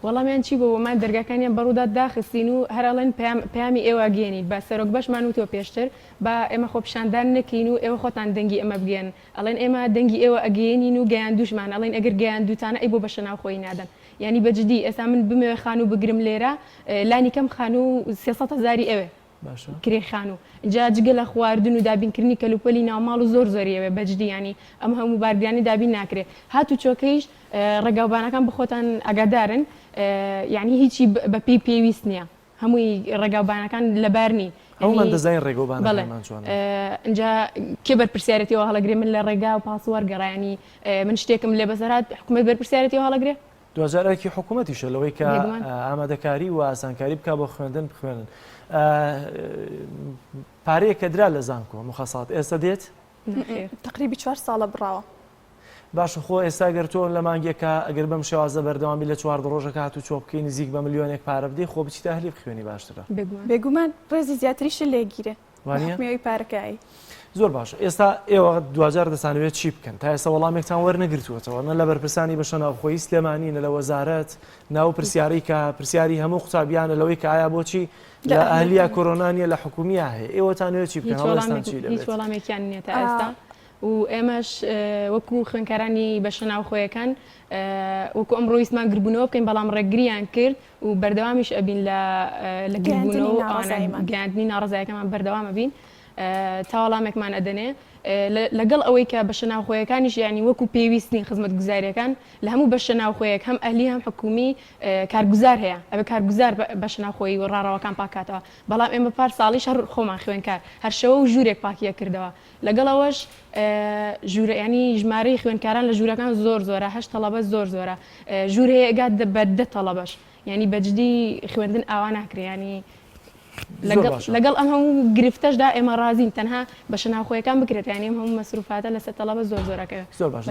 وەڵامیان چی بۆ ومان دەرگاکانیان بەڕوودا داخستین و هەراڵێن پەیامی ئێوە گێنیت بە سەرۆک بەشمان وتۆ پێشتر بە ئێمە خۆپشاندان نەکەین و ئێوە خۆتان دەنگی ئەمە بگەن ئەڵێن ئێمە دەنگی ئێوە ئەگەێنین و گەیان دوشمان ئەڵێن ئەگەر گەیان دووتانە ئەی بۆ بەشە ناوخۆی نادەن یعنی بەجددی ئێستا من بمەوێ خان و بگرم لێرە لانی کەم خان و 300,000 ئەوێ کرێ خان و جا جگە لە خواردن و دابینکردنی کەلوپەلی ناوماڵ و زۆر زۆریەوە بەجددی ینی ئەم هەموو باردیانی دابین ناکرێت هاتو چۆکەیش ڕێگاوبانەکان بخۆتان ئەگادارن یعنی هیچی بە پێی پێویست نییە هەمووی ڕێگاوبانەکان لەبارنی ئەومان دەزای ڕێگەوبانەکانمان چۆنە اینجا کێ بەرپرسیارەتیەوە هەڵەگرێ من لە ڕێگا و پاسوەرگەڕایانی من شتێکم لێ بەسەرات حکوومەت بەرپرسیارەتیەوە هەڵەگرێ دوجارێکی حکوومەتیشە لەوەی کە ئامادەکاری و ئاسانکاری بک بۆ خوێندن بخوێنن پارەیە کە درا لە زانکۆ مخەسات ئێستا دێت تقریبی 4 ساڵە بڕاوە باشە خۆ ئێستا گەر تۆ لە مانگێکە ئەگەر بەم شێوازە بەردەوامی لە 4 ڕۆژەکە هات و چۆ بکەی نزیک بە ملیۆنێک پارە بدەی خۆ بچیتە هەلی بخوێنی باشترە بێگومان ڕێزی زیاتریش لێگیرێ وانیەوەی پارەکایی زۆر باشە ئێستا ئێوە دوجار دەسانوێت چی بکەن تا ئێستا وەڵامێکتان وەرنەگرتووەتەوە نە لە بەرپرسانی بەشە ناوخۆیی سلێمانی نە لە وەزارەت ناو پرسیاری کە پرسیاری هەموو قوتابیانە لەوەی کە ئایا بۆچی لە ئەهلیە کۆرۆنانیە لە حکومیە هەیە ئێوەتانوێت چی بکەن هیچ وەڵامێکیان نییە تا ئێستا و ئێمەش وەکو خوێنکارانی بەشە ناوخۆیەکان وەکو ئەمڕۆ ویستمان گربوونەوە بکەین بەڵام ڕێگریان کرد و بەردەوامیش ئەبین لە گربوونەوە گەاندنی ناڕزایەکەمان بەردەوامە بین تا وەڵامێکمان ئەدەنێ لەگەڵ ئەوەی کە بەشە ناوخۆیەکانیش ینی وەکو پێویستنی خزمەت گوزاریەکان لە هەموو بەشە ناوخۆیەک هەم ئەهلی هەم حکومی کارگوزار هەیە ئەبێ کارگوزار بەشە ناوخۆیی و ڕاڕەوەکان پاکاتەوە بەڵام ئێمە پار ساڵیش هەر خۆمان خوێنکار هەر شەوە و ژوورێک پاکیە کردەوە لەگەڵەوەش ژوورە ینی ژمارەی خوێنکاران لە ژوورەکان زۆر زۆرە 8 تەڵەبە زۆر زۆرە ژوور هەیە ئەگات بە 10 تەڵەبەش ینی بەجددی خوێندن ئاوا ناکرێ ینی لەگەڵ ئەم هەموو گرفتەشدا ئێمە ڕازین تەنها بەشە ناوخۆیەکان بکرێت یانی ئەم هەموو مەسروفاتە لەسەر تەڵەبە زۆر زۆرەکە زۆر باش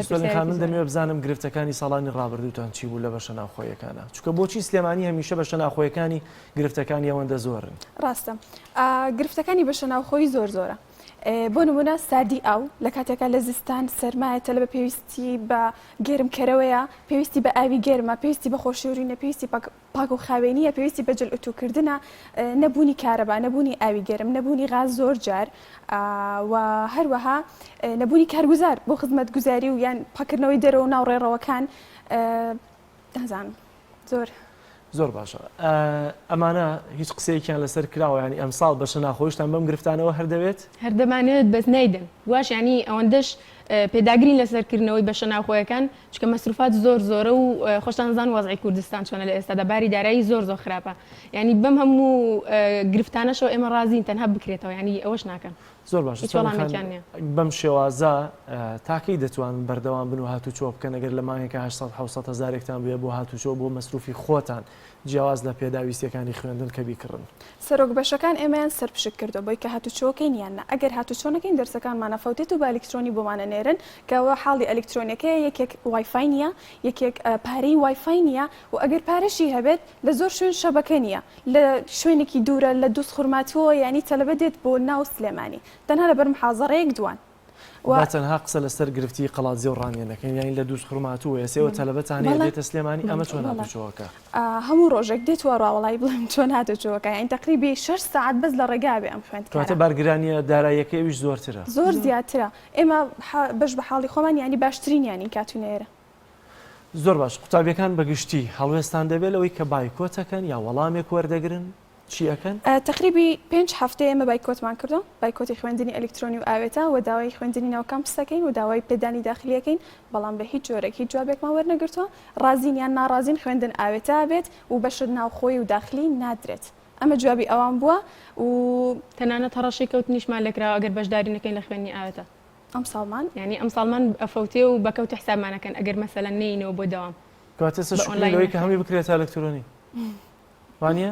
من دەمەوێت بزانم گرفتەکانی ساڵانی ڕابردووتان چی بوو لە بەشە ناوخۆیەکانە چونکە بۆچی سلێمانی هەمیشە بەشە ناوخۆیەکانی گرفتەکانی ئەوەندە زۆرن ڕاستە گرفتەکانی بەشە ناوخۆی زۆر زۆرە بۆ نمونە سادی ئاو لە کاتێکا لە زستان سەرمایەتە لە بە پێویستی بە گێرمکەرەوەیە پێویستی بە ئاوی گێرمە پێویستی بە خۆشیوری پێویستی پاک و خاوێنیە پێویستی بە جل ئۆتۆکردنە نەبوونی کارەبا نەبوونی ئاوی گێرم نەبوونی غاز زۆر جار و هەروەها نەبوونی کارگوزار بۆ خزمەت گوزاری و یان پاکردنەوەی دەرەوە ناو ڕێڕەوەکان نازانم زۆر باشە ئەمانە هیچ قسەیەکیان لەسەر کراوە ینی ئەمساڵ بەشە ناخۆشتان بەم گرفتانەوە هەردەوێت هەردەمانێت بەس نەیدن واش ینی ئەوەندەش پێداگرین لەسەرکردنەوەی بەشە ناوخۆیەکان چکە مەسروفات زۆر زۆرە و خۆشتانزان وەزعی کوردستان چۆنە لە ئێستا دەباری دارایی زۆر زۆر خراپە ینی بەم هەموو گرفتانەشەوە ئێمە ڕازین تەنها بکرێتەوە ینی ئەوەش ناکەن زۆر باش هیچ وەڵامێکیان نییە. بەم شێوازە تاکەی دەتوانن بەردەوام بن و هاتوچۆ بکەن ئەگەر لە مانگێکە 800 هزارێکتان بێ بۆ هاتوچۆ بۆ مەسروفی خۆتان جیاواز لە پێداویستیەکانی خوێندن کە بیکڕن. سەرۆک بەشەکان ئێمەیان سەرپشک کردو بۆی کە هاتوچۆکەین یاننا ئەگەر هاتوچۆنەکەین دەرسەکانمانە فەوتێت و بە ئەلکترۆنی بۆمانە نێرن کەەوە حاڵی ئەلکترۆنیەکەی یەکێک وایفای نییە یەکێک پارەی وایفای نییە و ئەگەر پارەشی هەبێت لە زۆر شوێن شەبەکە نییە لە شوێنێکی دوورە لە دووس خورماتەوە ینی تەلەبە دێت بۆ ناو سلێمانی تەنها لە بەرم حازەڕەیەک دوان. تەنها قسە لەسەر گرفتی قەڵاتزی و ڕانیەنەکەن یانی لە دووس خورماتوە ێسێەوە تەلەبەتان دێتە سلێمانی ئەمە چۆن هاتوچۆوەکە هەموو ڕۆژێک دێتوە ڕاوەڵی بڵێم چۆن هاتوچۆوەکە یانی تقریبی 6 ساعت بەس لە ڕێگابێ ئەم خوێندکارە بارگرانیە داراییەکەیویش زۆرترە زۆر زیاترە ئێمە بەش بە حاڵی خۆمان ینی باشترین ینی کاتونێرە. زۆر باش قوتابیەکان بەگشتی هەڵوێستان دەبێت لەوەی کە بایکۆتەکەن یا وەڵامێک وەردەگرن چیەکەن؟ تقریبی 5 هەفتەیە ئێمە بایکۆتمان کردو بایکۆتی خوێندنی ئەلکترۆنی و ئاوێتە و داوای خوێندنی ناو کامپسەکەین و داوای پێدانی داخلیەکەین بەڵام بە هیچ جۆرەك هیچ جوابێکمان وەرنەگرتووە ڕازین یان ناڕازین خوێندن ئاوێتە بێت و بەشت ناوخۆی و داخلی نادرێت. ئەمە جوابی ئەوان بووە و تەنانەت هەڕەشی کەوتنیشمان لەکراوە ئەگەر بەشداری نەکەین لە خوێنی ئاوێتە. ئەم ساڵمان ینی ئەم ساڵمان ئەفەوتێ و بەکەوتی حسابمانەکەن ئەگەر مەسەلەن نینەوە بۆ داوام. کاتە شکرەوەی کە هەمووی بکرێتە ئەلکترۆنی. وانە؟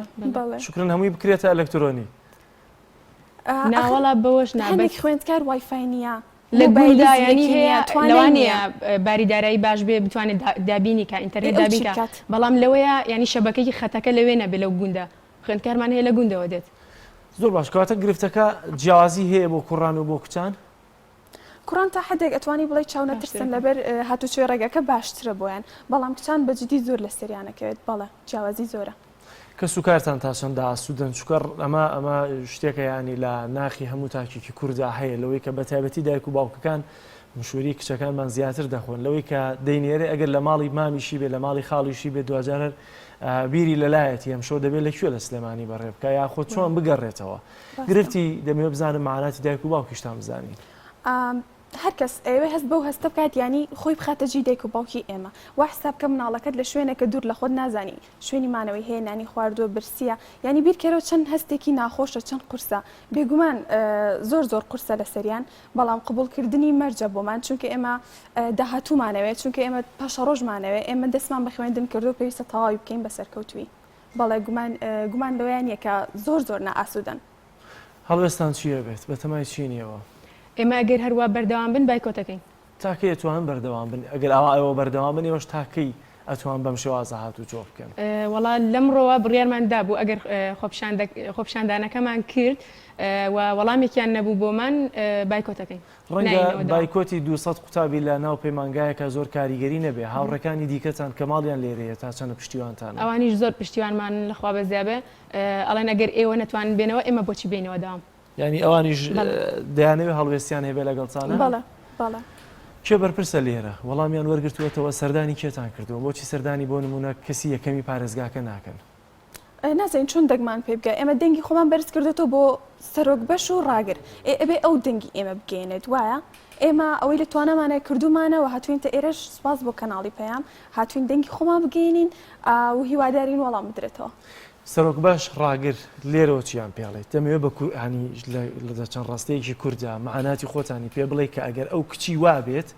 شکرن هەمووی بکرێتە ئەلکترۆنی. ناوەڵا بەوەش نابێت خوێندکار وایفای نییە. لە گوڵدا ینی هەیە لەوانەیە باریدارایی باش بێ بتوانێت دابینی کە ئینتەرنێت دابینکە بەڵام لەوەیە ینی شەبەکەی خەتەکە لەوێ نەبێ لەو گوندە خوێندکارمان هەیە لە گوندەوە دێت. زۆر باش کاتە گرفتەکە جیاوازی هەیە بۆ کوڕان و بۆ کچان؟ کوڕان تا حدێک ئەتوانی بڵێ چاو نەترسن لەبەر هاتوچۆی ڕێگەکە باشترە بۆیان بەڵام کچان بەجددی زۆر لە سریانەکەوێت بەڵێ جیاوازی زۆرە. کە سوکارتان تا چەندە سوودن چکەڕ ئەمە شتێکە ینی لە ناخی هەموو تاکیکی کووردا هەیە لەوەی کە بە تایبەتی دایک و باوکەکان مشوری کچەکانمان زیاتر دەخۆن لەوەی کە دەینێرە ئەگەر لە ماڵی مامیشی بێ لە ماڵی خاڵیشی بێ دوجارە بیری لەلایەتی ئەم شۆ دەبێت لەکوێ لە سلێمانی بەڕێ بکە یا خۆ چۆن بگەڕێتەوە گرفتی دەمێ بزانم معناتی دایک و باوکیشتان بزانین. هەرکەس ئێوە هەست بەو هەستە بکات ینی خۆی بخاتە جی دایک و باوکی ئێمە وا حساب کە مناڵەکەت لە شوێنێکە دوور لە خۆت نازانی شوێنی مانەوەی هەیە نانی خواردووە برسیە ینی بیرکەرەوە چەند هەستێکی ناخۆشە چەند قورسە بێگومان زۆر قورسە لە سەریان بەڵام قبولکردنی مەرجە بۆمان چونکە ئێمە داهاتوومانەوێت چونکە ئێمە پاشە ڕۆژمانەوێت ئێمە دەستمان بە خوێندن کردو پێویستە تەواوی بکەین بەسەرکەوتوی بەڵێ گومان لەوەیان یەکە زۆر نائاسوودن. هەڵوێستان چیە بێت بەتەمای چینیەوە؟ ئێمە ئەگەر هەروە بەردەوام بن بایکۆتەکەین تاکە ئەتوان بەردەوام بن ئەگەر ئەوە بەردەوام بن ئێوەش تاکەی ئەتوان بەم شێوازە هاتوچۆ بکەن. وەڵا لەمڕۆوە بڕیارماندا بوو ئەگەر خۆپشاندانەکەمان کرد و وەڵامێکیان نەبوو بۆمان بایکۆتەکەین. ڕەنگە بایکۆتی 200 قوتابی لە ناو پەیمانگایەکە زۆر کاریگەری نەبێ هاوڕەکانی دیکەتان کەماڵیان لێرەیە تا چەندە پشتیوانتان ئەوانیش زۆر پشتیوانمان لەخوا بەزیابێ ئەڵێن ئەگەر ئێوە نەتوانن بێنەوە ئێمە بۆچی بینەوە داوام. ینی ئەوانیش دەیانەوێت هەڵوێستیان هەبێ لەگەڵتانە؟ بەڵێ. کێ بەرپرسە لێرە وەڵامیان وەرگرتووەتەوە سەردانی کێتان کردووە بۆچی سەردانی بۆ نمونە کەسی یەکەمی پارێزگاکە ناکەن؟ نازانین چۆن دەگمان پێ بگە ئێمە دەنگی خۆمان بەرز کردێتەوە بۆ سەرۆک بەش و ڕاگر ئەبێ ئەو دەنگی ئێمە بگەێنێت وایە ئێمە ئەوەی لە توانەمانە کردومانەوە هاتوینتە ئێرەش سپاس بۆ کەناڵی پەیام هاتوین دەنگی خۆمان بگەێنین و هیوادارین وەڵام بدرێتەوە. سەرۆک باش ڕاگر لێرەوە چیان پێڵێت دەمەوێت بە لە چەند ڕاستەیەکی کووردا معناتی خۆتانی پێ بڵێ کە ئەگەر ئەو کچی وابێت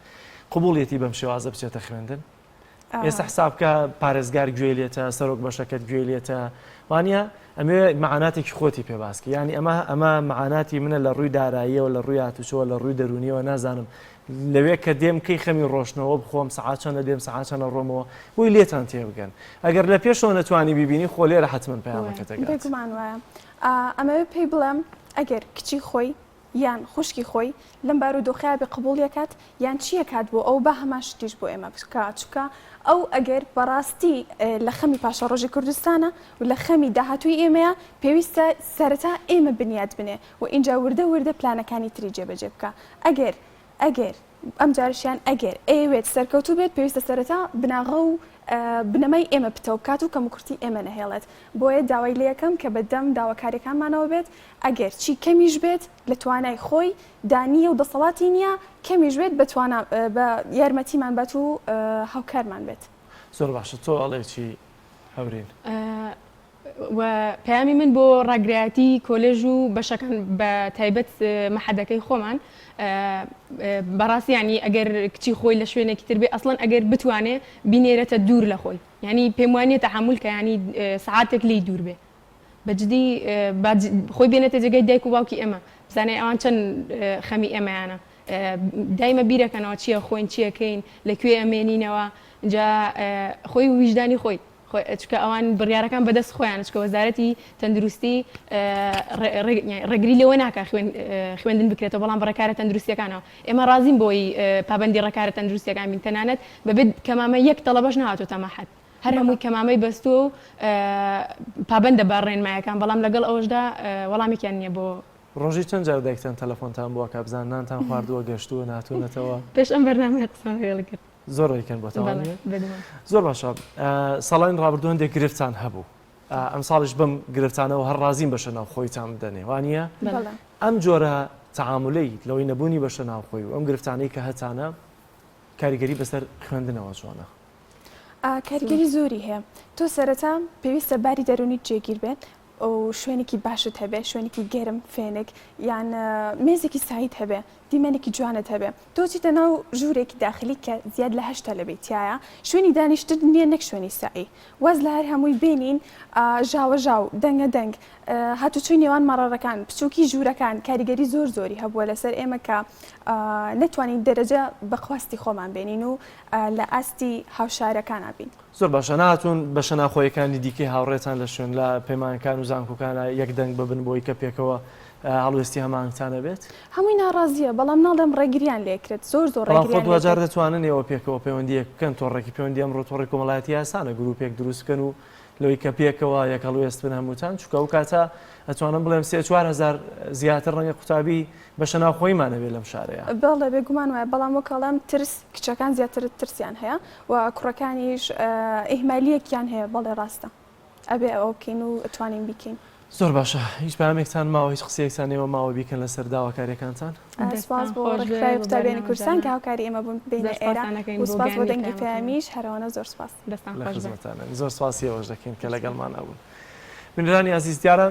قبوڵێتی بەم شێوازە بچێتە خوێندن ئێستا حسابکە پارێزگار گوێلێتە سەرۆک بەشەکەت گوێلێتە وانە ئەمێ معناتێکی خۆتی پێباسکە ینی ئەمە معناتی منە لە ڕووی داراییەوە لە ڕووی هاتوچۆوە لە ڕووی دەرونیەوە نازانم لەوێ کە دێم کەی خەمی ڕۆشنەوە بخۆم سەعات چەندە دێم سەعات چەندە ڕۆمەوە بۆی لێتان تێبگەن ئەگەر لە پێشەوە نەتوانی بیبینی خۆ لێرە حتمما پەیامەکەت دەگات. بێگومان وایە ئەمەوێ پێی بڵێم ئەگەر کچی خۆی یان خوشکی خۆی لەم بارودۆخەیە بێ قبوڵیەکات یان چیە کات بۆ ئەو بە هەمان شتیش بۆ ئێمە بکات چکە ئەو ئەگەر بەڕاستی لە خەمی پاشە ڕۆژی کوردستانە و لە خەمی داهاتووی ئێمەیە پێویستە سەرەتا ئێمە بنیاد بنێ و اینجا وردە پلانەکانی تری جێبەجێ بکە ئەگەر ئەم جارشیان ئەگەر ئەوێت سەرکەوتوو بێت پێویستە سەرەتا بناغە و بنەمای ئێمە پتەو بکات و کەم کورتی ئێمە نەهێڵێت بۆیە داوای لە یەکەم کە بەدەم داواکاریەکانمانەوە بێت ئەگەر چی کەمیش بێت لە توانای خۆی دانیە و دەسەڵاتی نییە کەمیش بێت بە یارمەتیمان بێت و هاوکارمان بێت. زۆر باشە تۆ ئەڵێ چی هەورین؟ و پەیامی من بۆ ڕاگرایەتی کۆلێژ و بەشەکان بە تایبەت مەحەدەکەی خۆمان بەڕاستی ینی ئەگەر کچی خۆی لە شوێنێکی تر بێ ئەسڵەن ئەگەر بتوانێ بینێرەتە دوور لە خۆی ینی پێم وانێت تەحمل کە ینی سعاتێک لی دوور بێ بەجددی خۆی بێنێتە جێگەی دایک و باوکی ئێمە بزانێ ئەوان چەند خەمی ئێمەیانە دایمە بیرەکەنەوە چییە خۆین چیەکەین لەکوێ ئەمێنینەوە جا خۆی ویژدانی خۆی چکە ئەوان بڕیارەکان بەدەست خۆیان چکە وەزارەتی تەندروستی ڕێگری لەوە ناکە خوێندن بکرێتەوە بەڵام بڕێکارە تەندروستیەکانەوە ئێمە ڕازیم بۆی پابندی ڕێکارە تەندروستیەکان بین تەنانەت بەبێت کەمامە یەک تەڵەبەش نهاتۆ تەماحەت هەر هەمووی کەمامەی بەستۆ و پابندە بە ڕێنمایەکان بەڵام لەگەڵ ئەوەشدا وەڵامێکیان نییە بۆ ڕۆژی چەند جار دایکتان تەلەفۆنتان بووە کە بزانانتان خواردووە گەشتووە ناتوونەتەوە پێش ئەم بەرنامەیە قسەم کرد زۆر ڕێکەن بۆتەوە زۆر باشە ساڵانی ڕابردوو هەندێک گرفتان هەبوو ئەم ساڵش بم گرفتانەوە هەر ڕازیم بەشە ناوخۆیتان بدەنێ وانە ئەم جۆرە تەعاملەی لەوەی نەبوونی بەشە ناوخۆی و ئەم گرفتانەی کە هەتانە کاریگەری بەسەر خوێندنەوە جوانە کاریگەری زۆری هەیە تۆ سەرەتا پێویستە باری دەرونی جێگیر بێت ئەو شوێنێکی باشت هەبێ شوێنێکی گەرم فێنێک یان مێزێکی سایت هەبێ دیمەنێکی جوانت هەبێ تۆ چیتە ناو ژوورێکی داخلی کە زیاد لە 8 لە بیتایە شوێنی دانیشتن نییە نەک شوێنی سایی واز لە هەر هەمووی بینین ژاوە ژاو دەنگە دەنگ هاتوچوی نێوان مەڕەڕەکان بچووکی ژوورەکان کاریگەری زۆر زۆری هەبووە لەسەر ئێمە کە نەتوانین دەرەجە بەخواستی خۆمان بێنین و لە ئاستی هاوشارەکانە بین زۆر باشە نهاتون بە شەناخۆیەکانی دیکەی هاوڕێتان لە شوێن لە پەیمانەکان و زانکۆکانە یەک دەنگ ببن بۆی کە پێکەوە هەڵوێستی هەمانتانە بێت هەمووی ناڕازیە بەڵام ناڵێم ڕێگریان لێکرێت زۆر زۆر ڕێگریان دوجار دەتوانن ئێوە پێکەوە پەیوەندیەکەن تۆڕێکی پەیوەندی ئەمڕۆ تۆڕی کۆمەڵایەتی ئاسانە گروپێک دروستکەن و لەوەی کە پێکەوە یەک هەڵوێست بن هەمووتان چکە ئەو کاتە ئەتوانم بڵێم 3-4 زیاتر ڕەنگە قوتابی بە شەناوخۆیمانە بێت لەم شارەیە بەڵێ بێگومان وایە بەڵام وەکەڵام ترس کچەکان زیاتر ترسیان هەیە و کوڕەکانیش ئیهمالیەکیان هەیە بەڵێ ڕاستە ئەبێ ئەوە بکەین و ئەتوانین بیکەین زۆر باشە هیچ پامێکتان ماوە هیچ قسەیەکتان نێوە ماوە بیکەن لەسەر داواکاریەکانتان سپاس بۆ ڕێکخراوی قوتابیانی کوردستان کە هاوکاری ئێمە بوون بینە ئێرە و سپاس بۆ دەنگی پەیامیش هەرەوەنە زۆر سپاس زۆر سپاسی ئەوەش دەکەین کە لەگەڵمان نەبوون بینرانی عزیز دیارە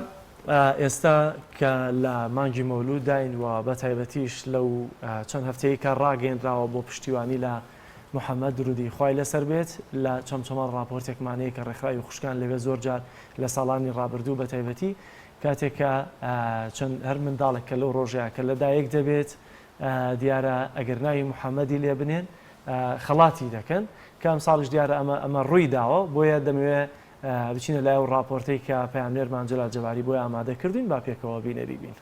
ئێستا کە لە مانگی مەولود داین و بە تایبەتیش لەو چەند هەفتەیە کە ڕاگەیەنراوە بۆ پشتیوانی لە محەممەد درودی خوای لەسەر بێت لە چەمچەمان راپۆرتێکمانەیە کە ڕێکخراوی خوشکان لەوێ زۆر جار لە ساڵانی ڕابردوو بە تایبەتی کاتێکە چەند هەر منداڵێک کە لەو ڕۆژەیە کە لەدایک دەبێت دیارە ئەگەر ناوی محەممەدی لێ بنێن خەڵاتی دەکەن کە ئەم ساڵش دیارە ئەمە ڕووی داوە بۆیە دەمەوێت بچینە لای و راپۆرتەی کە پەیامنێرمان جەلال جەباری بۆی ئامادە کردوین با پێکەوە بینە بیبین.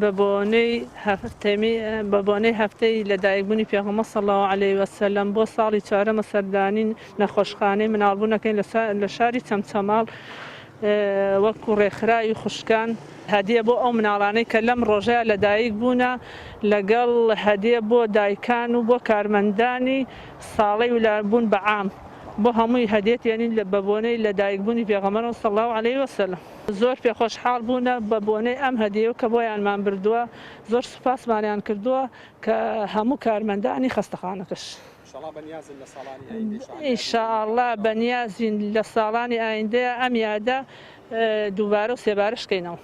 بە بۆنەی هەفتەی لەدایکبوونی پێغەمبەر صلی الله علیه وسلم بۆ ساڵی چوارەمە سەردانی نەخۆشخانەی مناڵبوونەکەین لە شاری چەمچەماڵ وەکو ڕێکخراوی خوشکان هەدیە بۆ ئەو مناڵانەی کە لەم ڕۆژەیە لەدایک بوونە لەگەڵ هەدیە بۆ دایکان و بۆ کارمەندانی ساڵەی ویلابوون بە عام بۆ هەمووی هەدێتێنین لە بەبوونەی لەدایکبوونی پێغەمبەر صلی الله علیه وسلم زۆر پێخۆشحاڵ بوونە بە بۆنەی ئەم هەدیە کە بۆیانمان بردووە زۆر سوپاسمانیان کردووە کە هەموو کارمەندانی خەستەخانەکەش ئینشاءالله بەنیازین لە ساڵانی ئایندەیە ئەم یادە دووبارە و سێبارەشکەینەوە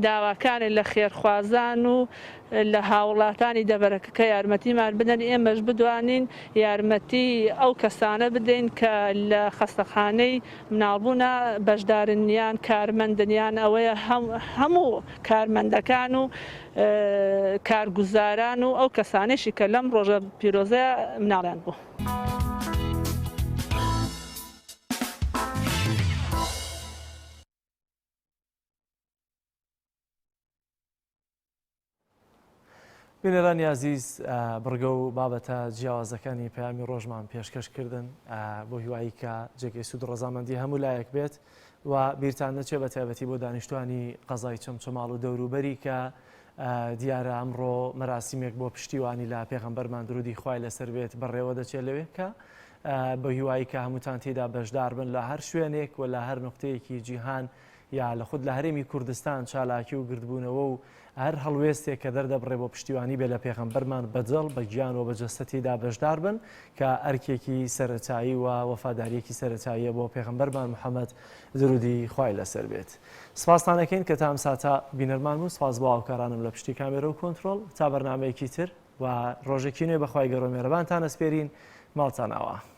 داواکانی لە خێرخوازان و لە هاوڵاتانی دەبەرەکە کە یارمەتیمان بدەن ئێمەش بدوانین یارمەتی ئەو کەسانە بدەین کە لە خەستەخانەی مناڵبوونە بەشدارنیان کارمەندنیان ئەوەیە هەموو کارمەندەکان و کارگوزاران و ئەو کەسانێکی کە لەم ڕۆژە پیرۆزەیە مناڵیان بوو. بینەرانی عزیز بڕگە و بابەتە جیاوازەکانی پەیامی ڕۆژمان پێشکەشکردن بۆ هیوایی کە جێگەی سوود ڕەزامەندی هەموو لایەک بێت و بیرتان نەچێت بە تایبەتی بۆ دانیشتوانی قەزای چەمچەماڵ و دەوروبەری کە دیارە ئەمڕۆ مەراسیمێک بۆ پشتیوانی لە پێغەمبەرمان درودی خوای لەسەر بێت بەڕێوە دەچێت لەوێ کە بە هیوایی کە هەمووتان تێدا بەشدار بن لە هەر شوێنێک و لە هەر نقطەیەکی جیهان یا لە خود لە هەرێمی کوردستان چالاکی و گردبوونەوە و هەر هەڵوێستێک کە دەردەبڕێ بۆ پشتیوانی بێ لە پێغەمبەرمان بەجەڵ بە گیان و بەجەستەتیدا بەشدار بن کە ئەرکێکی سەرەتایی و وەفاداریەکی سەرەتاییە بۆ پێغەمبەرمان محەممەد درودی خوای لەسەر بێت. سپاستانەکەین کە تا ئەم ساتە بینەرمان و سپاس بۆ هاوکارانم لە پشتی کامێرە و کۆنتترۆل تا بەرنامەیەکی تر و ڕۆژێکی نوێ بەخوای گەڕۆ مێرەبانتان ئەسپێرین ماڵتان ئاوە.